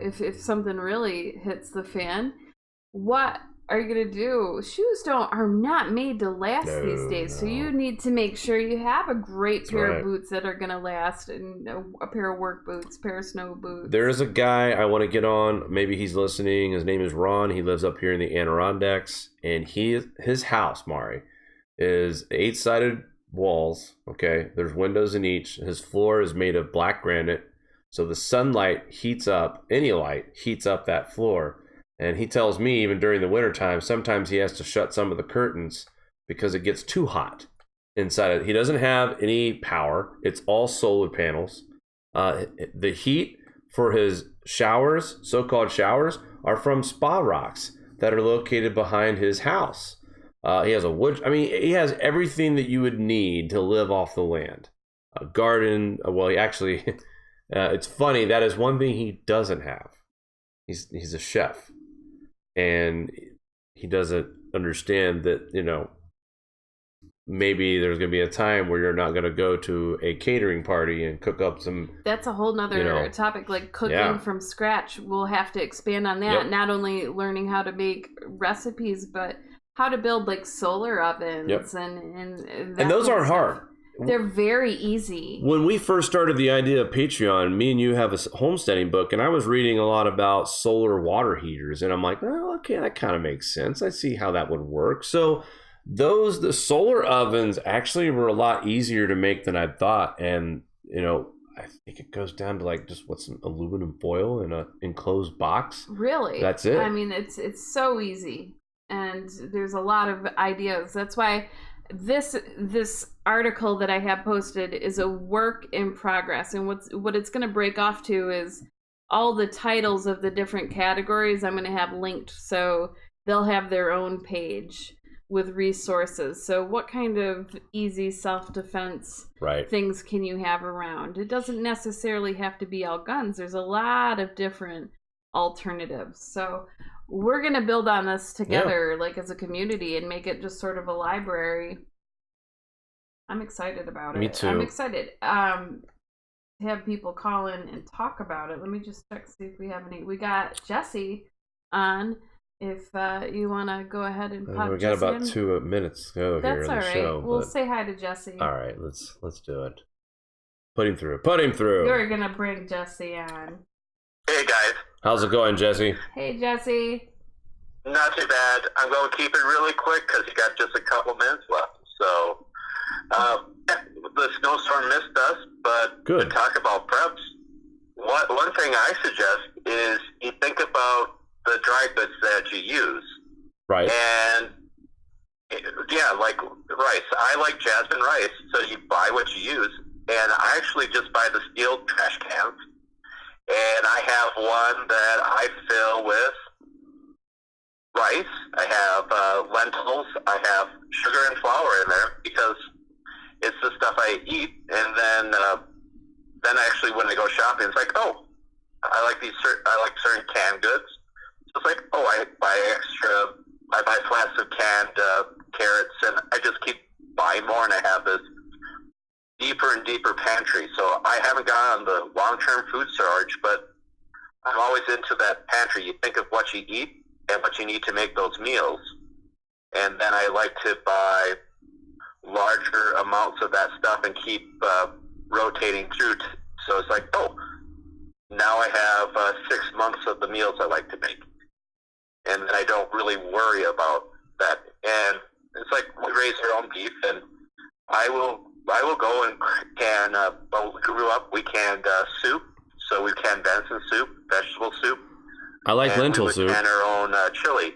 if something really hits the fan, what are you gonna do? Shoes are not made to last these days, so you need to make sure you have a great pair of boots that are gonna last, and a pair of work boots, pair of snow boots. There's a guy I want to get on. Maybe he's listening. His name is Ron. He lives up here in the Adirondacks, and his house, Mari, is 8-sided walls. Okay, there's windows in each. His floor is made of black granite, so the sunlight heats up. Any light heats up that floor. And he tells me even during the wintertime, sometimes he has to shut some of the curtains because it gets too hot inside it. He doesn't have any power. It's all solar panels. The heat for his showers, so-called showers, are from spa rocks that are located behind his house. He has he has everything that you would need to live off the land. A garden. Well, he actually, it's funny. That is one thing he doesn't have. He's a chef. And he doesn't understand that, maybe there's going to be a time where you're not going to go to a catering party and cook up some... That's a whole nother topic, like cooking from scratch. We'll have to expand on that. Yep. Not only learning how to make recipes, but how to build like solar ovens. Yep. And those aren't hard. They're very easy. When we first started the idea of Patreon, me and you have a homesteading book, and I was reading a lot about solar water heaters, and I'm like, well, okay, that kind of makes sense. I see how that would work. So the solar ovens actually were a lot easier to make than I thought, and I think it goes down to like just what's an aluminum foil in an enclosed box. Really? That's it. I mean, it's so easy, and there's a lot of ideas. That's why this article that I have posted is a work in progress, and what it's going to break off to is all the titles of the different categories I'm going to have linked, so they'll have their own page with resources. So what kind of easy self-defense things can you have around? It doesn't necessarily have to be all guns. There's a lot of different alternatives. So we're going to build on this together, like as a community, and make it just sort of a library. I'm excited about it. Me too. I'm excited to have people call in and talk about it. Let me just check, see if we have any. We got Jesse on. If you want to go ahead and pop we got Jesse about in. 2 minutes to go here in the show. We'll say hi to Jesse. All right, let's do it. Put him through. You're going to bring Jesse on. Hey, guys. How's it going, Jesse? Hey, Jesse. Not too bad. I'm going to keep it really quick because you got just a couple minutes left. So, the snowstorm missed us, but good. To talk about preps, one thing I suggest is you think about the dry goods that you use. Right. And, like rice. I like jasmine rice, so you buy what you use. And I actually just buy the steel trash cans. And I have one that I fill with rice. I have lentils. I have sugar and flour in there because it's the stuff I eat. And then actually when I go shopping, it's like, oh, I like certain canned goods. So it's like, oh, I buy flats of canned carrots, and I just keep buying more, and I have this deeper and deeper pantry. So I haven't gone on the long-term food storage, but I'm always into that pantry. You think of what you eat and what you need to make those meals. And then I like to buy larger amounts of that stuff and keep rotating through. So it's like, oh, now I have 6 months of the meals I like to make. And then I don't really worry about that. And it's like we raise our own beef, and I will go and can, when we grew up, we canned soup. So we canned venison soup, vegetable soup. I like lentil soup. We can our own chili.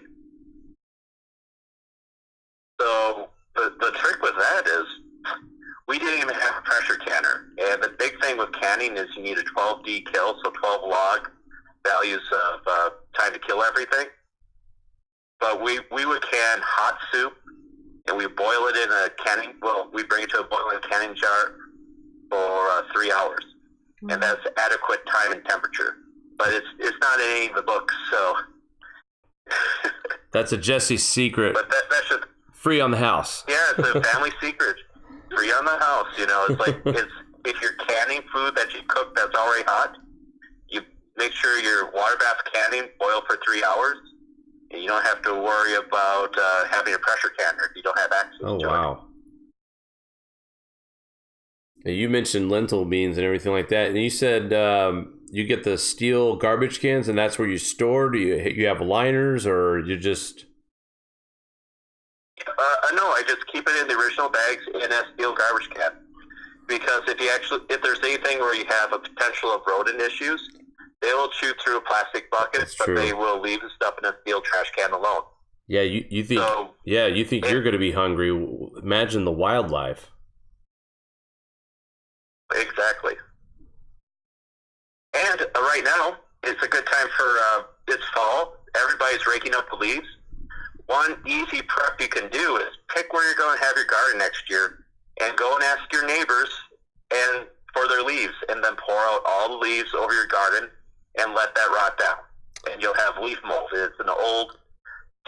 So the trick with that is we didn't even have a pressure canner. And the big thing with canning is you need a 12D kill, so 12 log values of time to kill everything. But we would can hot soup, and we boil it in a canning, we bring it to a boiling canning jar for 3 hours. And that's adequate time and temperature. but it's not in any of the books, so. That's a Jesse secret. But that should. Free on the house. Yeah, it's a family secret. Free on the house, it's like, if you're canning food that you cook that's already hot, you make sure your water bath canning boil for 3 hours, and you don't have to worry about having a pressure canner if you don't have access to it. Wow. You mentioned lentil beans and everything like that, and you said you get the steel garbage cans, and that's where you store. Do you have liners, or you just? No, I just keep it in the original bags in a steel garbage can, because if there's anything where you have a potential of rodent issues, they will chew through a plastic bucket, but they will leave the stuff in a steel trash can alone. Yeah, you think? So, yeah, you think you're going to be hungry? Imagine the wildlife. Exactly. And right now, it's a good time for, it's fall. Everybody's raking up the leaves. One easy prep you can do is pick where you're going to have your garden next year and go and ask your neighbors and for their leaves, and then pour out all the leaves over your garden and let that rot down. And you'll have leaf mold. It's an old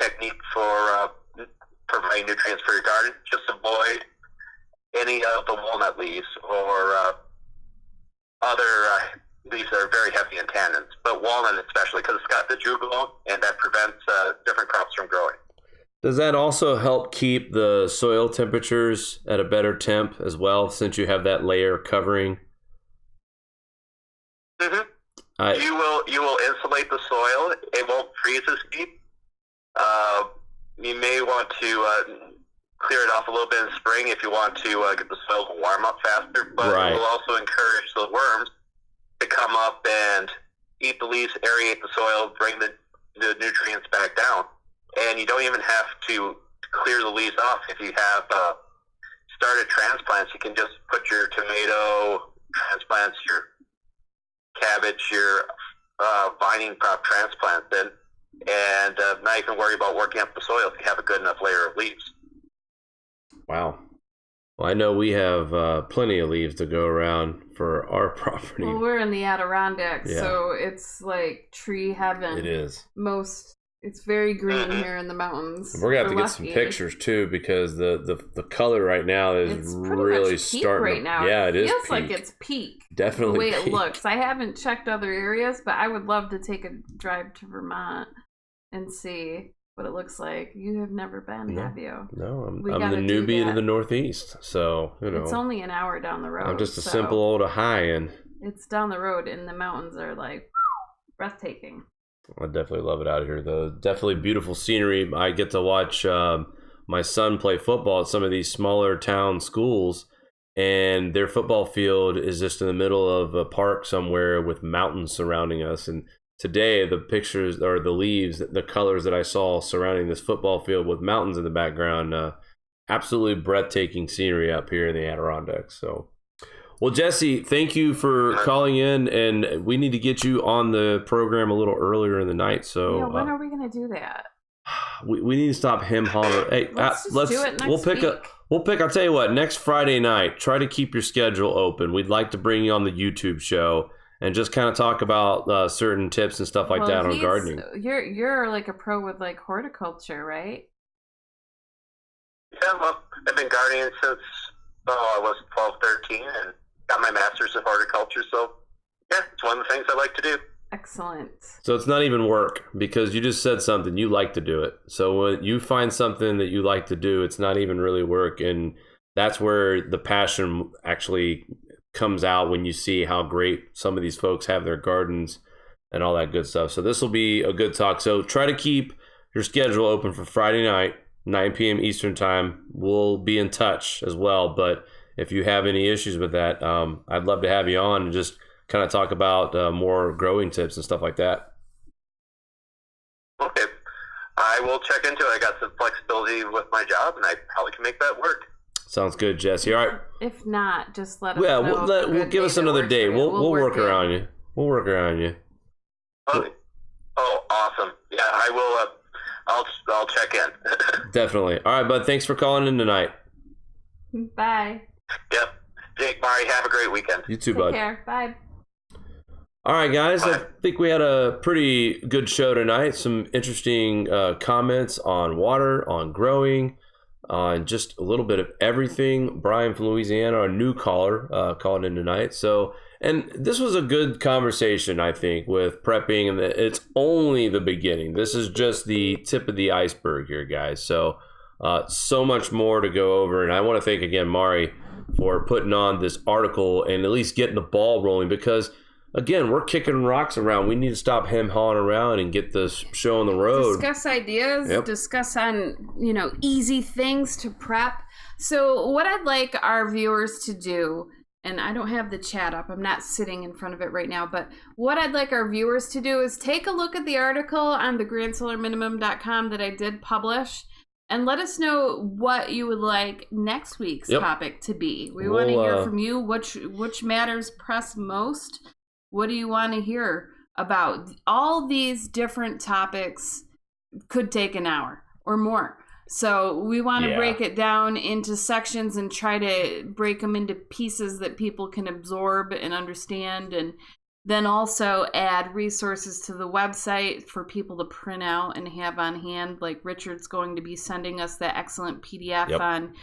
technique for providing nutrients for your garden. Just avoid any of the walnut leaves or other leaves that are very heavy in tannins, but walnut especially, because it's got the juglone, and that prevents different crops from growing. Does that also help keep the soil temperatures at a better temp as well, since you have that layer covering? Mm-hmm. You will insulate the soil. It won't freeze as deep. You may want to clear it off a little bit in spring if you want to get the soil to warm up faster, but it will also encourage the worms to come up and eat the leaves, aerate the soil, bring the nutrients back down. And you don't even have to clear the leaves off. If you have started transplants, you can just put your tomato transplants, your cabbage, your vining crop transplants in, and not even worry about working up the soil if you have a good enough layer of leaves. Wow. Well, I know we have plenty of leaves to go around for our property. Well, we're in the Adirondacks, so it's like tree heaven. It is. It's very green here in the mountains. We're going to have to get some pictures, too, because the color right now is really starting right now. Yeah, it is feels peak. like it's peak. Definitely the way peak. It looks. I haven't checked other areas, but I would love to take a drive to Vermont and see what it looks like. You have never been, have you? No, I'm the newbie to the Northeast, so, It's only an hour down the road. I'm just a simple old Ohioan. It's down the road, and the mountains are, like, breathtaking. I definitely love it out here, though. Definitely beautiful scenery. I get to watch my son play football at some of these smaller town schools, and their football field is just in the middle of a park somewhere with mountains surrounding us. And today, the pictures or the leaves, the colors that I saw surrounding this football field with mountains in the background, absolutely breathtaking scenery up here in the Adirondacks. So. Well, Jesse, thank you for calling in, and we need to get you on the program a little earlier in the night. So, yeah, when are we going to do that? We need to stop him hollering. Hey, let's do it next week. We'll pick. I'll tell you what. Next Friday night, try to keep your schedule open. We'd like to bring you on the YouTube show and just kind of talk about certain tips and stuff like that on gardening. You're like a pro with like horticulture, right? Yeah, well, I've been gardening since I was 12, 13, and got my master's in horticulture, so yeah, it's one of the things I like to do. Excellent. So it's not even work, because you just said something, you like to do it. So when you find something that you like to do, it's not even really work, and that's where the passion actually comes out when you see how great some of these folks have their gardens and all that good stuff. So this will be a good talk. So try to keep your schedule open for Friday night, 9 p.m. Eastern time. We'll be in touch as well, but if you have any issues with that, I'd love to have you on and just kind of talk about more growing tips and stuff like that. Okay. I will check into it. I got some flexibility with my job, and I probably can make that work. Sounds good, Jesse. All right. If not, just let us know. We'll give us another day. We'll work around you. We'll work around you. Oh, awesome. Yeah, I will. I'll check in. Definitely. All right, bud. Thanks for calling in tonight. Bye. Yep. Jake, Mari, have a great weekend. You too, Take bud. care. Bye. All right, guys, I think we had a pretty good show tonight. Some interesting comments on water, on growing, on just a little bit of everything. Brian from Louisiana, our new caller, called in tonight. So, and this was a good conversation, I think, with prepping, and it's only the beginning. This is just the tip of the iceberg here, guys. So, so much more to go over. And I want to thank again Mari for putting on this article and at least getting the ball rolling, because again, we're kicking rocks around. We need to stop hem-hawing around and get this show on the road. Discuss ideas, discuss on, easy things to prep. So what I'd like our viewers to do, and I don't have the chat up, I'm not sitting in front of it right now, but what I'd like our viewers to do is take a look at the article on thegrandsolarminimum.com that I did publish, and let us know what you would like next week's topic to be. We want to hear from you. Which matters press most? What do you want to hear about? All these different topics could take an hour or more. So we want to break it down into sections and try to break them into pieces that people can absorb and understand, and then also add resources to the website for people to print out and have on hand. Like Richard's going to be sending us that excellent PDF on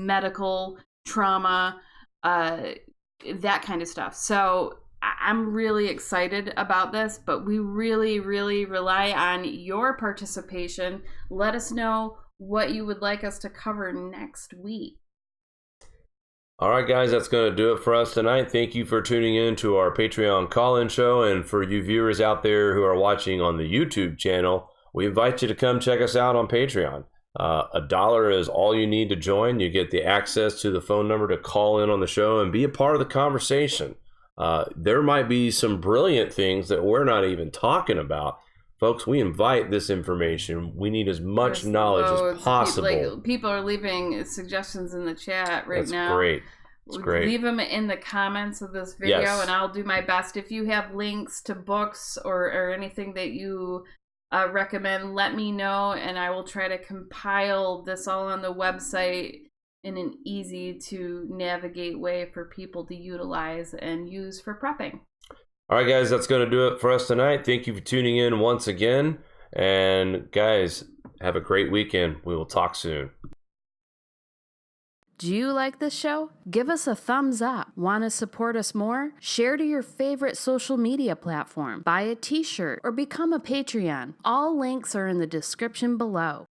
medical trauma, that kind of stuff. So I'm really excited about this, but we really, really rely on your participation. Let us know what you would like us to cover next week. All right, guys, that's going to do it for us tonight. Thank you for tuning in to our Patreon call-in show. And for you viewers out there who are watching on the YouTube channel, we invite you to come check us out on Patreon. $1 is all you need to join. You get the access to the phone number to call in on the show and be a part of the conversation. There might be some brilliant things that we're not even talking about. Folks, we invite this information. We need as much knowledge as possible. People are leaving suggestions in the chat now. That's great. It's great. Leave them in the comments of this video, and I'll do my best. If you have links to books or anything that you recommend, let me know, and I will try to compile this all on the website in an easy to navigate way for people to utilize and use for prepping. All right, guys, that's going to do it for us tonight. Thank you for tuning in once again. And guys, have a great weekend. We will talk soon. Do you like this show? Give us a thumbs up. Want to support us more? Share to your favorite social media platform. Buy a t-shirt or become a Patreon. All links are in the description below.